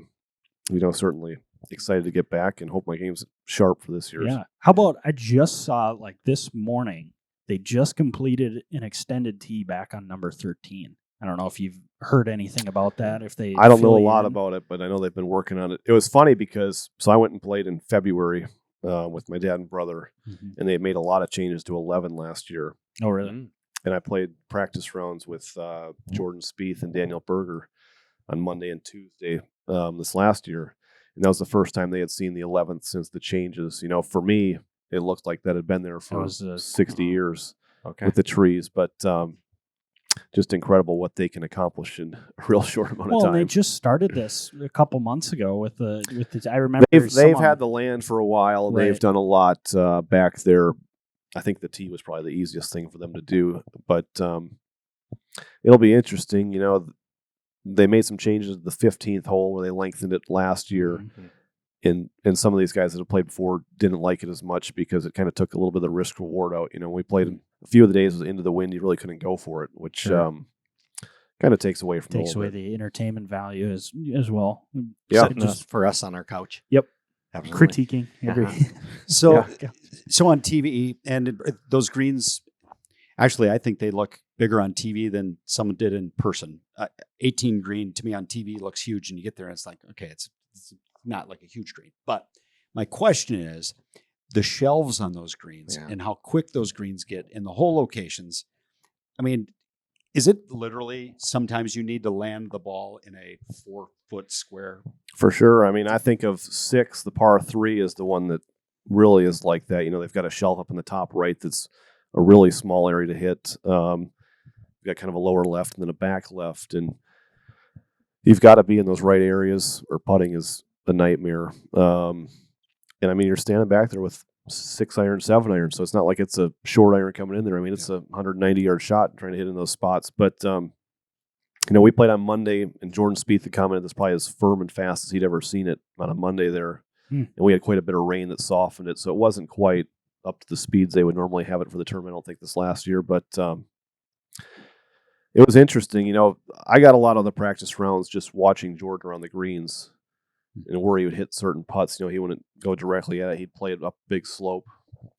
certainly excited to get back and hope my game's sharp for this year. Yeah. How about I just saw like this morning they just completed an extended tee back on number 13. I don't know if you've heard anything about that. I don't know a lot about it, but I know they've been working on it. It was funny because I went and played in February with my dad and brother, and they made a lot of changes to 11 last year. Oh, really? And I played practice rounds with Jordan Spieth and Daniel Berger on Monday and Tuesday this last year, and that was the first time they had seen the 11th since the changes. For me, it looked like that had been there for 60 years with the trees, but just incredible what they can accomplish in a real short amount of time. Well, they just started this a couple months ago with the. I remember they've had the land for a while, and they've done a lot back there. I think the tee was probably the easiest thing for them to do, but it'll be interesting. They made some changes to the 15th hole where they lengthened it last year. Mm-hmm. And some of these guys that have played before didn't like it as much because it kind of took a little bit of the risk reward out. We played a few of the days into the wind, you really couldn't go for it, which kind of takes away from the entertainment value as well. Yeah, just for us on our couch. Yep, absolutely. Critiquing. So on TV and those greens, actually, I think they look bigger on TV than someone did in person. 18 green to me on TV looks huge, and you get there and it's like, okay, it's not like a huge green. But my question is the shelves on those greens and how quick those greens get in the hole locations. Is it literally sometimes you need to land the ball in a 4-foot square? For sure. I think of 6, the par 3 is the one that really is like that. They've got a shelf up in the top right that's a really small area to hit. You've got kind of a lower left and then a back left. And you've got to be in those right areas, or putting is a nightmare. And you're standing back there with 6 iron, 7 iron, so it's not like it's a short iron coming in there. It's a 190-yard shot trying to hit in those spots. But we played on Monday, and Jordan Spieth had commented that's probably as firm and fast as he'd ever seen it on a Monday there. And we had quite a bit of rain that softened it, so it wasn't quite up to the speeds they would normally have it for the tournament. I don't think this last year, but it was interesting. I got a lot of the practice rounds just watching Jordan around the greens and where he would hit certain putts. He wouldn't go directly at it. He'd play it up a big slope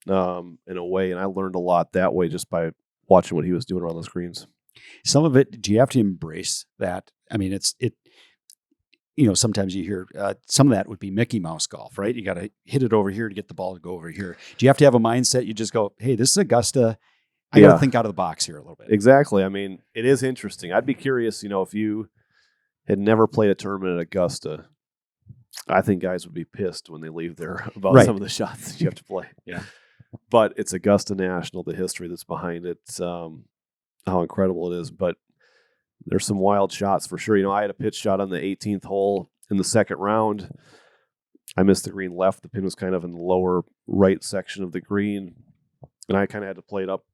in a way, and I learned a lot that way just by watching what he was doing around those greens. Some of it, do you have to embrace that? Sometimes you hear some of that would be Mickey Mouse golf, right? You got to hit it over here to get the ball to go over here. Do you have to have a mindset? You just go, hey, this is Augusta. I got to think out of the box here a little bit. Exactly. It is interesting. I'd be curious, if you had never played a tournament at Augusta, I think guys would be pissed when they leave there about some of the shots that you have to play. Yeah. But it's Augusta National, the history that's behind it, how incredible it is. But there's some wild shots for sure. I had a pitch shot on the 18th hole in the second round. I missed the green left. The pin was kind of in the lower right section of the green, and I kind of had to play it up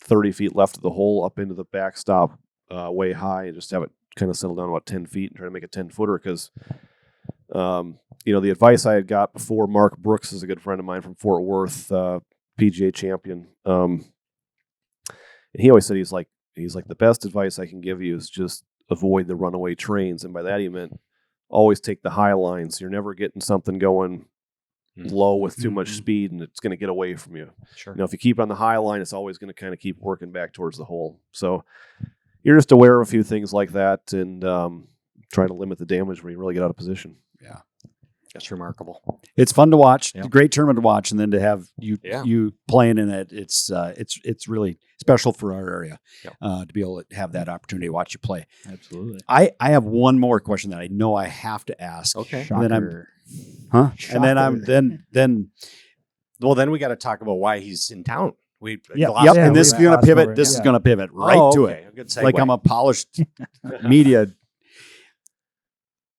30 feet left of the hole up into the backstop way high and just have it kind of settle down about 10 feet and try to make a 10-footer because the advice I had got before, Mark Brooks is a good friend of mine from Fort Worth, PGA champion. And he always said, he's like, the best advice I can give you is just avoid the runaway trains. And by that he meant always take the high line. So you're never getting something going low with too much speed, and it's going to get away from you. Sure. If you keep it on the high line, it's always going to kind of keep working back towards the hole. So you're just aware of a few things like that, and trying to limit the damage when you really get out of position. Yeah. That's remarkable. It's fun to watch. Yep. Great tournament to watch, and then to have Yeah. you playing in it, it's really special for our area Yep. to be able to have that opportunity to watch you play. Absolutely. I have one more question that I know I have to ask. Okay. And then I'm, Shocker. huh? Shocker. And then I'm then Well, then we got to talk about why he's in town. We Yeah. glossed yep. Yeah, And this is we going to glossed pivot. over it. This is Yeah. going to pivot right Oh, to okay. it. A good segue. Like I'm a polished media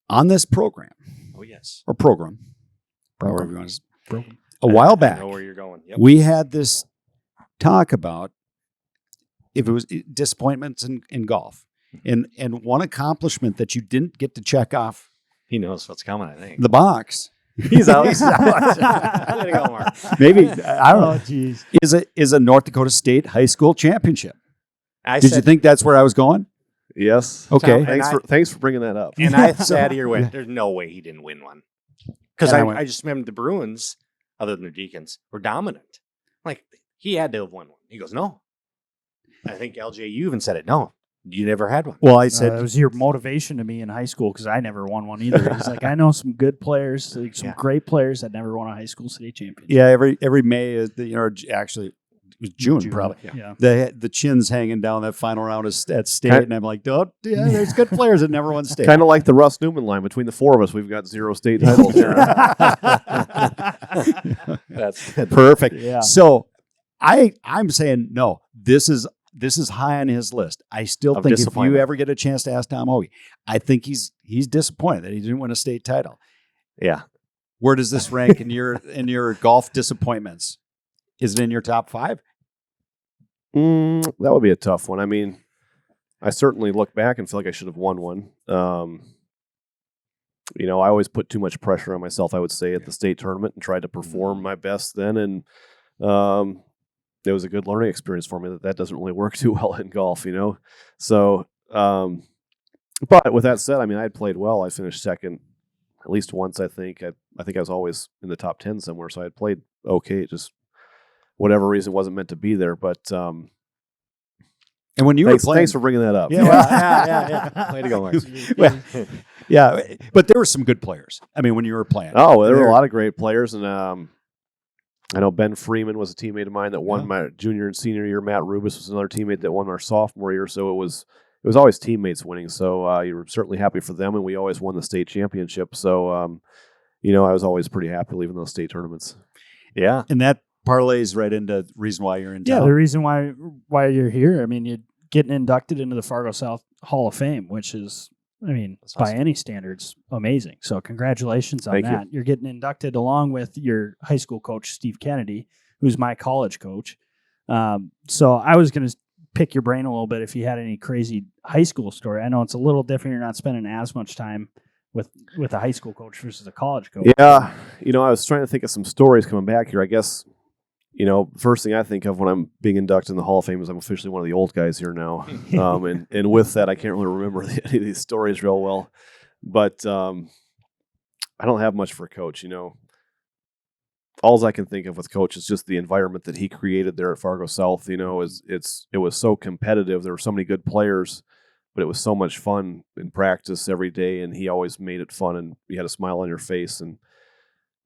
on this program Oh yes. or program, however you want to. Broken. A while I back, know where you're going. Yep. we had this talk about if it was disappointments in golf, and one accomplishment that you didn't get to check off He knows what's coming. I think the box. he's out. He's out. Way to go, Mark. Maybe I don't Oh, know. jeez. Is a North Dakota State high school championship? I Did said, you think that's where I was going? Yes. Okay. Tom, Thanks for bringing that up. And I sat here with, there's no way he didn't win one. Because And I went- I just remember the Bruins, other than the Deacons, were dominant. Like, he had to have won one. He goes, no. I think LJ, you even said it. No, you never had one. Well, I said It was your motivation to me in high school because I never won one either. He's like, I know some good players, like some Yeah. great players that never won a high school city championship. yeah. Every May is actually it was June, probably. Yeah. The chins hanging down that final round at state, and I'm like, oh, yeah, there's good players that never won state. Kind of like the Russ Newman line. Between the four of us, we've got 0 state titles here. That's Perfect. Yeah. So I'm saying no. This is high on his list. I still Of think if you disappointment. ever get a chance to ask Tom Hoge, I think he's disappointed that he didn't win a state title. Yeah. Where does this rank in your golf disappointments? Is it in your top 5? That would be a tough one. I mean, I certainly look back and feel like I should have won one. I always put too much pressure on myself, I would say, at the state tournament and tried to perform my best then. And it was a good learning experience for me that doesn't really work too well in golf, So, but with that said, I mean, I had played well. I finished second at least once, I think. I think I was always in the top 10 somewhere. So I had played okay. Just whatever reason wasn't meant to be there. But And when you thanks, were playing, thanks for bringing that up. Yeah, well, yeah. way to go, Mark. Well, yeah, but there were some good players. I mean, when you were playing, Oh, there were a lot of great players, and I know Ben Freeman was a teammate of mine that won Yeah. my junior and senior year. Matt Rubis was another teammate that won our sophomore year. So it was always teammates winning. So you were certainly happy for them, and we always won the state championship. So I was always pretty happy leaving those state tournaments. Yeah. and that parlays right into the reason why you're in Yeah, town. the reason why you're here. I mean, you're getting inducted into the Fargo South Hall of Fame, which is, I mean, That's by awesome. any standards, amazing. So congratulations on Thank you. that. You're getting inducted along with your high school coach, Steve Kennedy, who's my college coach. So I was going to pick your brain a little bit if you had any crazy high school story. I know it's a little different. You're not spending as much time with a high school coach versus a college coach. Yeah, I was trying to think of some stories coming back here. I guess, first thing I think of when I'm being inducted in the Hall of Fame is I'm officially one of the old guys here now. And with that, I can't really remember any of these stories real well. But I don't have much for Coach. All I can think of with Coach is just the environment that he created there at Fargo South. It was so competitive. There were so many good players, but it was so much fun in practice every day, and he always made it fun, and you had a smile on your face. And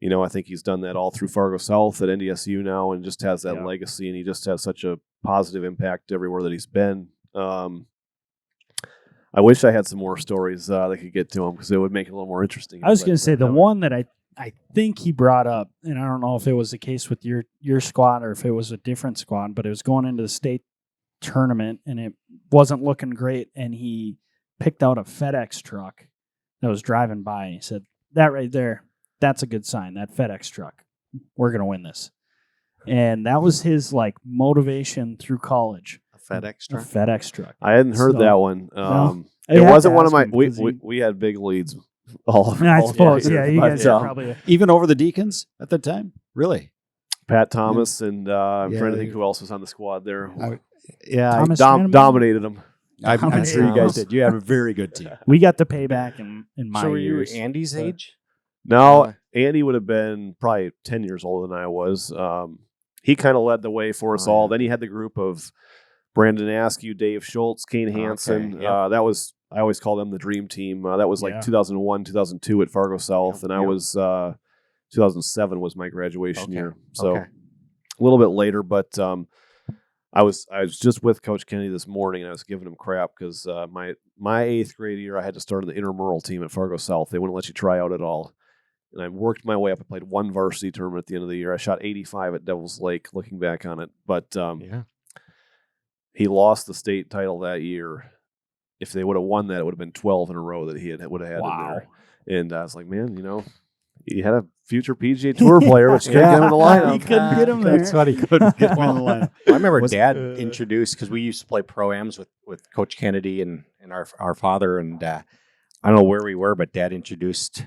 I think he's done that all through Fargo South at NDSU now, and just has that legacy, and he just has such a positive impact everywhere that he's been. I wish I had some more stories that I could get to him because it would make it a little more interesting. I was going to say the no. one that I think he brought up, and I don't know if it was the case with your squad or if it was a different squad, but it was going into the state tournament and it wasn't looking great, and he picked out a FedEx truck that was driving by, and he said, that right there, that's a good sign. That FedEx truck, we're going to win this. And that was his motivation through college. A FedEx A truck. FedEx truck. I hadn't heard So, that one. You It have wasn't to one of ask my. him, We, 'cause we he- we had big leads. All I all suppose, year. yeah, you But, guys are probably. Even over the Deacons at the time, really. Pat Thomas and I'm Yeah, trying to think who else was on the squad there. Yeah, Thomas Dominated them. I'm sure you guys Thomas. did. You have a very good team. We got the payback in my So were you years. Andy's but- age? No, Andy would have been probably 10 years older than I was. He kind of led the way for us all. Then he had the group of Brandon Askew, Dave Schultz, Kane Hansen. That was, I always call them the dream team. That was like 2001, 2002 at Fargo South. And I was 2007 was my graduation year. So a little bit later, but I was just with Coach Kennedy this morning, and I was giving him crap because my 8th grade year, I had to start on the intramural team at Fargo South. They wouldn't let you try out at all. And I worked my way up. I played one varsity tournament at the end of the year. I shot 85 at Devil's Lake, looking back on it. But he lost the state title that year. If they would have won that, it would have been 12 in a row that he would have had in there. And I was like, man, he had a future PGA Tour player, but you couldn't get him in the lineup. He couldn't get him there. That's what he couldn't get him in the lineup. I remember Dad introduced, because we used to play pro-ams with Coach Kennedy and our father, and I don't know where we were, but Dad introduced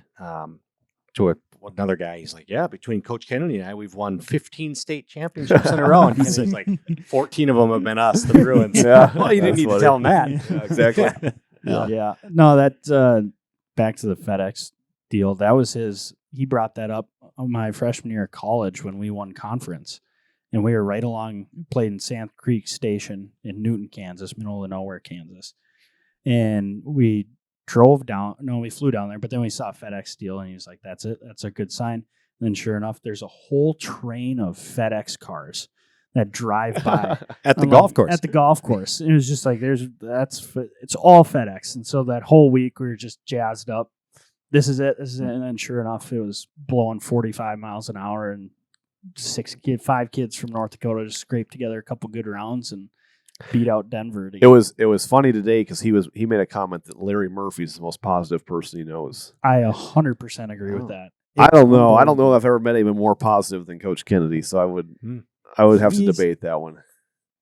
to another guy. He's like, yeah, between Coach Kennedy and I, we've won 15 state championships in a row. And he's like, 14 of them have been us, the Bruins. Well, you didn't need to tell him that. Yeah, exactly. Yeah. No, that back to the FedEx deal. That was he brought that up on my freshman year of college when we won conference. And we were right along, played in Sand Creek Station in Newton, Kansas, middle of nowhere, Kansas. And we flew down there, but then we saw a FedEx deal, and he was like, that's it. That's a good sign. And then sure enough, there's a whole train of FedEx cars that drive by at the golf course. At the golf course. And it was just like, it's all FedEx. And so that whole week we were just jazzed up. This is it. And then sure enough, it was blowing 45 miles an hour, and 5 kids from North Dakota just scraped together a couple good rounds and beat out Denver. It was funny today because he made a comment that Larry Murphy's the most positive person he knows. I 100% agree with that. I don't know if I've ever met anyone more positive than Coach Kennedy, so I would have to debate that one.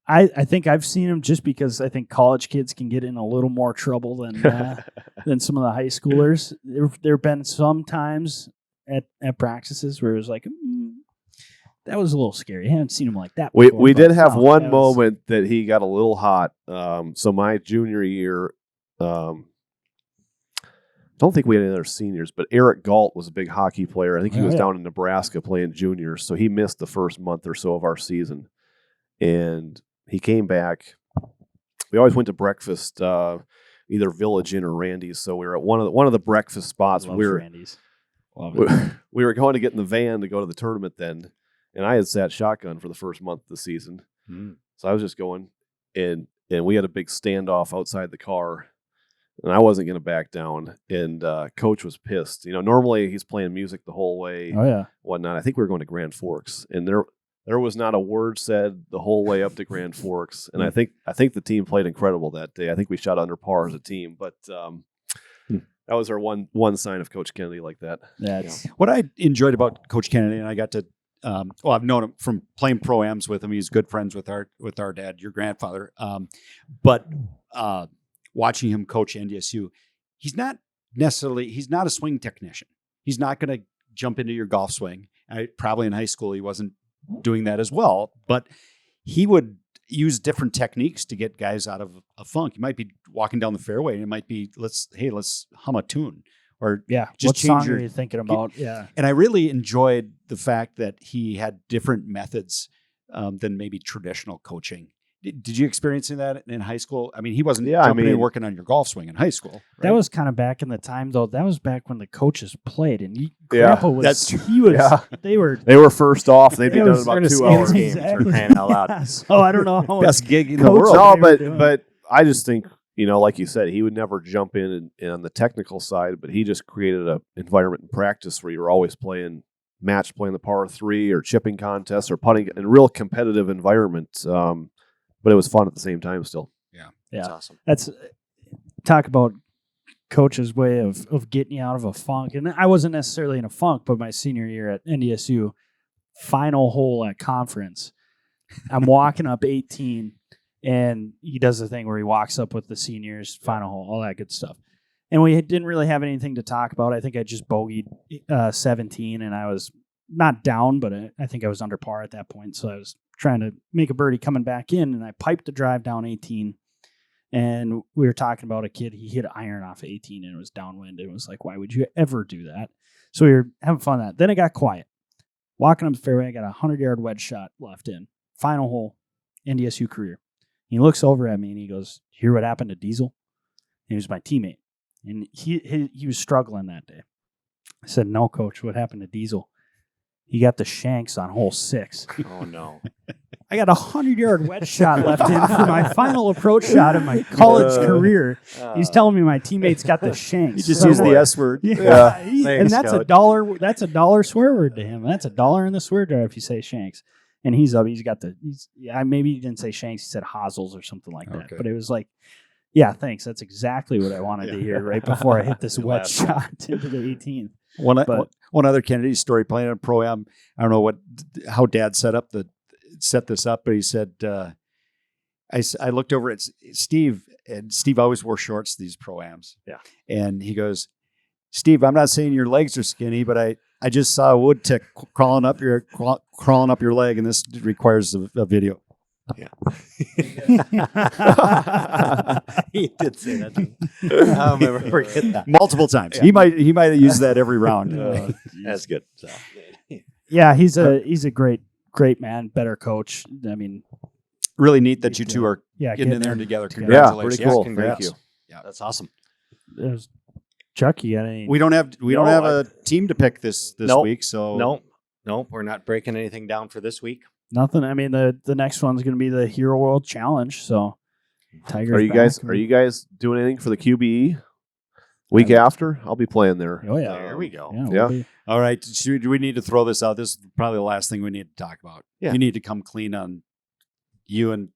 I think I've seen him just because I think college kids can get in a little more trouble than some of the high schoolers. There have been some times at practices where it was like, that was a little scary. I haven't seen him like that before. We did have one moment that he got a little hot. So my junior year, don't think we had any other seniors, but Eric Galt was a big hockey player. I think he was down in Nebraska playing juniors, so he missed the first month or so of our season. And he came back. We always went to breakfast, either Village Inn or Randy's. So we were at one of the breakfast spots. Randy's. We were going to get in the van to go to the tournament then. And I had sat shotgun for the first month of the season. So I was just going, and we had a big standoff outside the car, and I wasn't going to back down. And Coach was pissed. Normally he's playing music the whole way, whatnot. I think we were going to Grand Forks, and there was not a word said the whole way up to Grand Forks. And I think the team played incredible that day. I think we shot under par as a team, but that was our one sign of Coach Kennedy like that. What I enjoyed about Coach Kennedy, and I got to I've known him from playing pro-ams with him. He's good friends with our dad, your grandfather. But watching him coach NDSU, he's not a swing technician. He's not going to jump into your golf swing. Probably in high school, he wasn't doing that as well, but he would use different techniques to get guys out of a funk. He might be walking down the fairway, and it might be, let's hum a tune. Or just what change song are you thinking about? Yeah. And I really enjoyed the fact that he had different methods than maybe traditional coaching. Did you experience that in high school? I mean, he wasn't jumping in working on your golf swing in high school. Right? That was kind of back in the time, though. That was back when the coaches played, and Grandpa was. They were first off. They'd be done in about 2 hours. Exactly. Oh, I don't know how best gig in the world. No, but I just think, like you said, he would never jump in and on the technical side, but he just created an environment in practice where you were always playing the par 3 or chipping contests or putting in a real competitive environment. But it was fun at the same time still. Yeah. That's awesome. That's talk about coach's way of getting you out of a funk. And I wasn't necessarily in a funk, but my senior year at NDSU, final hole at conference, I'm walking up 18, and he does the thing where he walks up with the seniors, final hole, all that good stuff. And we didn't really have anything to talk about. I think I just bogeyed 17, and I was not down, but I think I was under par at that point. So I was trying to make a birdie coming back in, and I piped the drive down 18, And we were talking about a kid, he hit iron off 18 and it was downwind. It was like, why would you ever do that? So we were having fun with that. Then it got quiet. Walking up the fairway, I got a 100-yard wedge shot left in. Final hole, NDSU career. He looks over at me and he goes, hear what happened to Diesel? And he was my teammate. And he was struggling that day. I said, no, coach, what happened to Diesel? He got the shanks on hole 6. Oh, no. I got a 100-yard wedge shot left in for my final approach shot of my college career. He's telling me my teammates got the shanks. You just used the S word. Yeah, Thanks, and that's Coach. $1. That's $1 swear word to him. That's $1 in the swear jar if you say shanks. And he's up. He's got the. Maybe he didn't say shanks. He said hosels or something like that. Okay. But it was like, yeah, thanks. That's exactly what I wanted to hear right before I hit this wedge shot into the 18th. One other Kennedy story playing on Pro-Am. I don't know how Dad set this up, but he said, I looked over at Steve, and Steve always wore shorts to these Pro-Ams. Yeah. And he goes, Steve, I'm not saying your legs are skinny, but I just saw a wood tick crawling up your leg, and this requires a video. Yeah. He did say that. I'll never forget that. Multiple times. Yeah. He might have used that every round. That's good. So. Yeah, he's a great man, better coach. I mean, Really neat that you two are yeah, getting in there together. together. Yeah, Congratulations. pretty cool. Congrats. Thank you. Yeah. That's awesome. There's Chuck, you got any? We don't have a team to pick this Nope. week, so No, we're not breaking anything down for this week. Nothing. I mean, the next one's going to be the Hero World Challenge. So, Tigers. Are you guys doing anything for the QBE week after? I'll be playing there. Oh yeah, There we go. Yeah. Yeah. We'll be, all right. Do we need to throw this out? This is probably the last thing we need to talk about. Yeah. You need to come clean on you and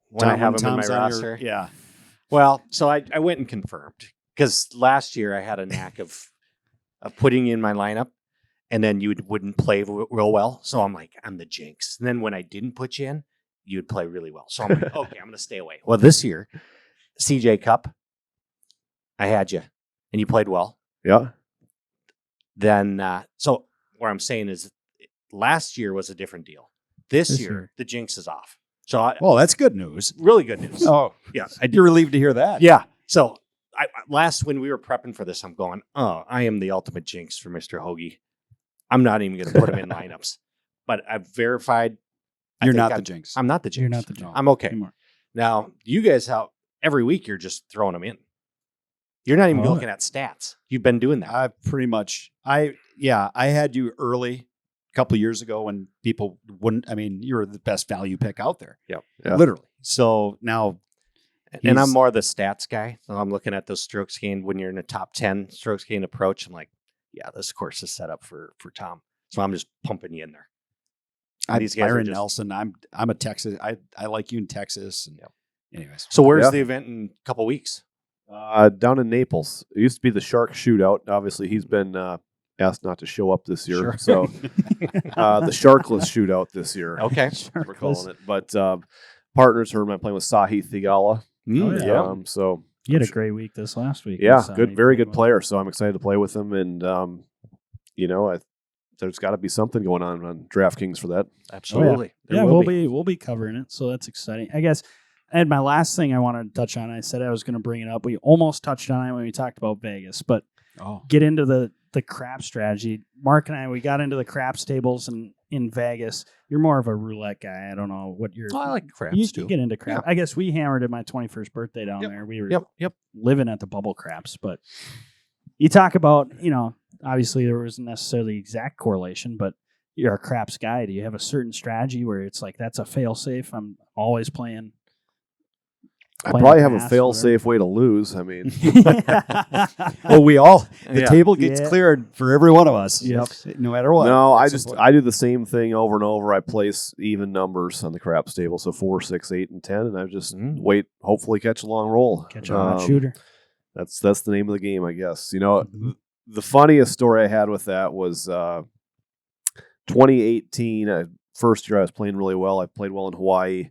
When I Tom- have him in my Tom's on your- roster. yeah. Well, so I went and confirmed because last year I had a knack of putting in my lineup, and then you wouldn't play real well. So I'm like, I'm the jinx. And then when I didn't put you in, you'd play really well. So I'm like, okay, I'm going to stay away. Well, this year, CJ Cup, I had you, and you played well. Yeah. Then, so what I'm saying is, last year was a different deal. This year, the jinx is off. So, Well, that's good news. really good news. Oh, Yeah, you're relieved to hear that. Yeah. So when we were prepping for this, I'm going, oh, I am the ultimate jinx for Mr. Hoge. I'm not even going to put him in lineups. But I've verified. You're not the jinx. I'm not the jinx. you're not the jinx I'm okay. anymore. Now, you guys, every week you're just throwing them in. You're not even Oh. looking at stats. You've been doing that. I pretty much. I had you early a couple of years ago when people wouldn't. I mean, you were the best value pick out there. Yep. Yeah. Literally. So now, And I'm he's- more the stats guy. So I'm looking at those strokes gained when you're in a top 10 strokes gained approach. I'm like, yeah, this course is set up for Tom. So I'm just pumping you in there. These guys are Byron just- Nelson. I'm a Texas. I like you in Texas. And anyways, So where's Yeah. the event in a couple weeks? Down in Naples. It used to be the Shark Shootout. Obviously, he's been asked not to show up this year. Sure. So the Sharkless Shootout this year. Okay. We're calling it. But partners who I'm playing with Sahi Thigala. Oh, yeah. So You had a great week this last week. yeah, So good, you very played good well. player. So I'm excited to play with him, and there's got to be something going on DraftKings for that. Absolutely. Yeah, we'll be covering it, so that's exciting. I guess. And my last thing I wanted to touch on, I said I was going to bring it up. We almost touched on it when we talked about Vegas, but get into the crap strategy. Mark and I, we got into the craps tables in Vegas. You're more of a roulette guy. I don't know what you're. I like craps you too. get into crap. I guess we hammered at my 21st birthday down there. We were Yep. living at the bubble craps, but you talk about, obviously there wasn't necessarily exact correlation, but you're a craps guy. Do you have a certain strategy where it's like, that's a fail safe? I'm always playing. I probably have a pass, fail-safe way to lose. I mean, well, the Yeah. table gets Yeah. cleared for every one of us. Yep. No matter what. no, That's important. I do the same thing over and over. I place even numbers on the craps table, so 4, 6, 8, and 10, and I just wait. Hopefully, catch a long roll. Catch a hot shooter. That's the name of the game, I guess. The funniest story I had with that was 2018. First year I was playing really well. I played well in Hawaii.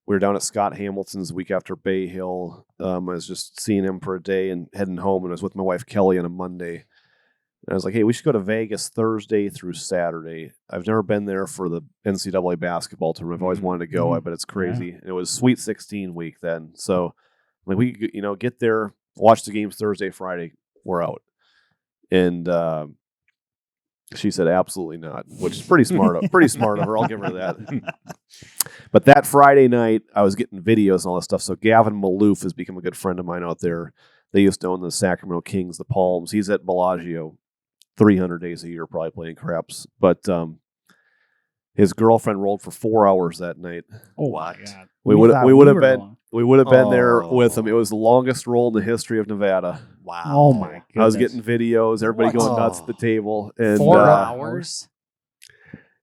We were down at Scott Hamilton's the week after Bay Hill. I was just seeing him for a day and heading home, and I was with my wife Kelly on a Monday. And I was like, hey, we should go to Vegas Thursday through Saturday. I've never been there for the NCAA basketball tournament. I've always wanted to go. I bet it's crazy. And it was Sweet 16 week then. So Like we could, get there, watch the games Thursday, Friday, we're out. And she said, absolutely not, which is pretty smart of her. I'll give her that. But that Friday night, I was getting videos and all this stuff. So Gavin Maloof has become a good friend of mine out there. They used to own the Sacramento Kings, the Palms. He's at Bellagio 300 days a year, probably playing craps. But his girlfriend rolled for 4 hours that night. Oh, my God. We would have been there Oh. with him. It was the longest roll in the history of Nevada. Wow. Oh, my goodness. I was getting videos, everybody What? going nuts at the table. And 4 hours.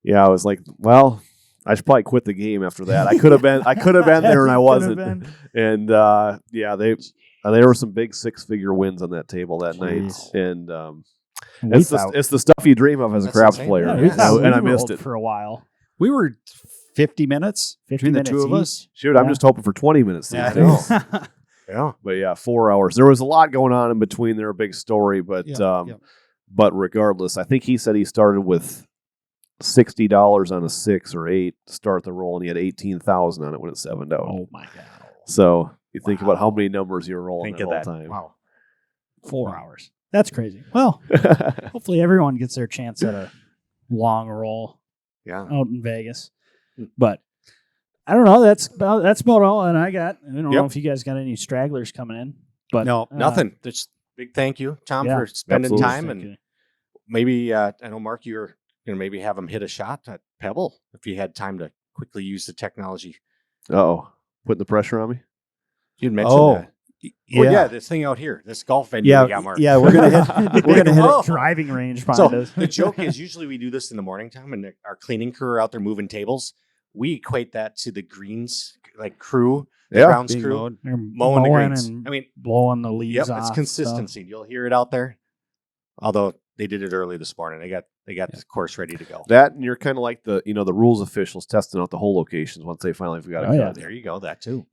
yeah, I was like, well, I should probably quit the game after that. I could have been there and I wasn't. And there were some big 6-figure wins on that table that night. And it's the stuff you dream of as a That's craps insane. player. Yeah, And I missed it. for a while. We were 50 minutes 50 between the minutes two of each. us. Shoot, I'm just hoping for 20 minutes these Yeah, I days. know. Yeah. But yeah, 4 hours. There was a lot going on in between there, a big story. But but regardless, I think he said he started with $60 on a 6 or 8 to start the roll, and he had 18,000 on it when it 7'd out. Oh, my God. So you think about how many numbers you're rolling Think at of all that. time. Wow. 4 hours. That's crazy. Well, hopefully everyone gets their chance at a long roll Yeah. out in Vegas. But I don't know. That's about all that I got. I don't know if you guys got any stragglers coming in. But No, Nothing. Just big thank you, Tom, yeah, for spending absolutely. time. And maybe, I know, Mark, you're going to maybe have him hit a shot at Pebble if you had time to quickly use the technology. Putting the pressure on me. You'd mentioned that. Yeah. Well, yeah, this thing out here, this golf venue Yeah, we got, Mark. yeah, we're gonna hit. We're gonna hit Oh. a driving range So behind us. the joke is usually we do this in the morning time, and our cleaning crew are out there moving tables. We equate that to the greens, like crew, the Yeah. grounds Being crew, mowed. They're mowing the greens. and I mean, blowing the leaves yep, off. it's stuff. consistency. You'll hear it out there. Although they did it early this morning, they got the course ready to go. That, and you're kind of like the rules officials testing out the whole locations once they finally got it. Oh, yeah. cut. There you go. That too.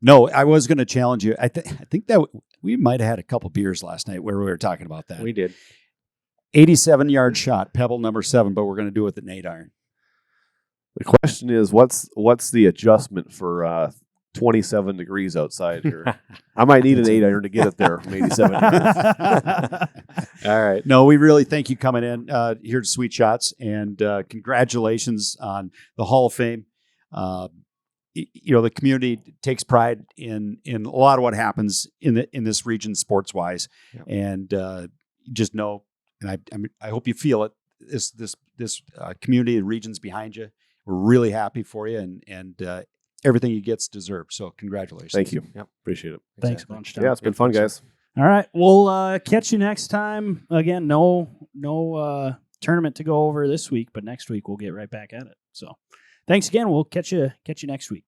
No, I was going to challenge you. I think that we might have had a couple beers last night where we were talking about that. We did. 87-yard shot, Pebble number 7, but we're going to do it with an 8-iron. The question is, what's the adjustment for 27 degrees outside here? I might need an 8-iron to get it there from 87. All right. No, we really thank you coming in here to Sweet Shots, and congratulations on the Hall of Fame. The community takes pride in a lot of what happens in this region sports wise, and just know, and I hope you feel it. This community and region's behind you. We're really happy for you, and everything you get's deserved. So congratulations. Thank you. Yep. Appreciate it. Thanks a bunch, Tom. Yeah, it's been fun, guys. All right. We'll catch you next time. Again, no tournament to go over this week, but next week we'll get right back at it. So thanks again. We'll catch you next week.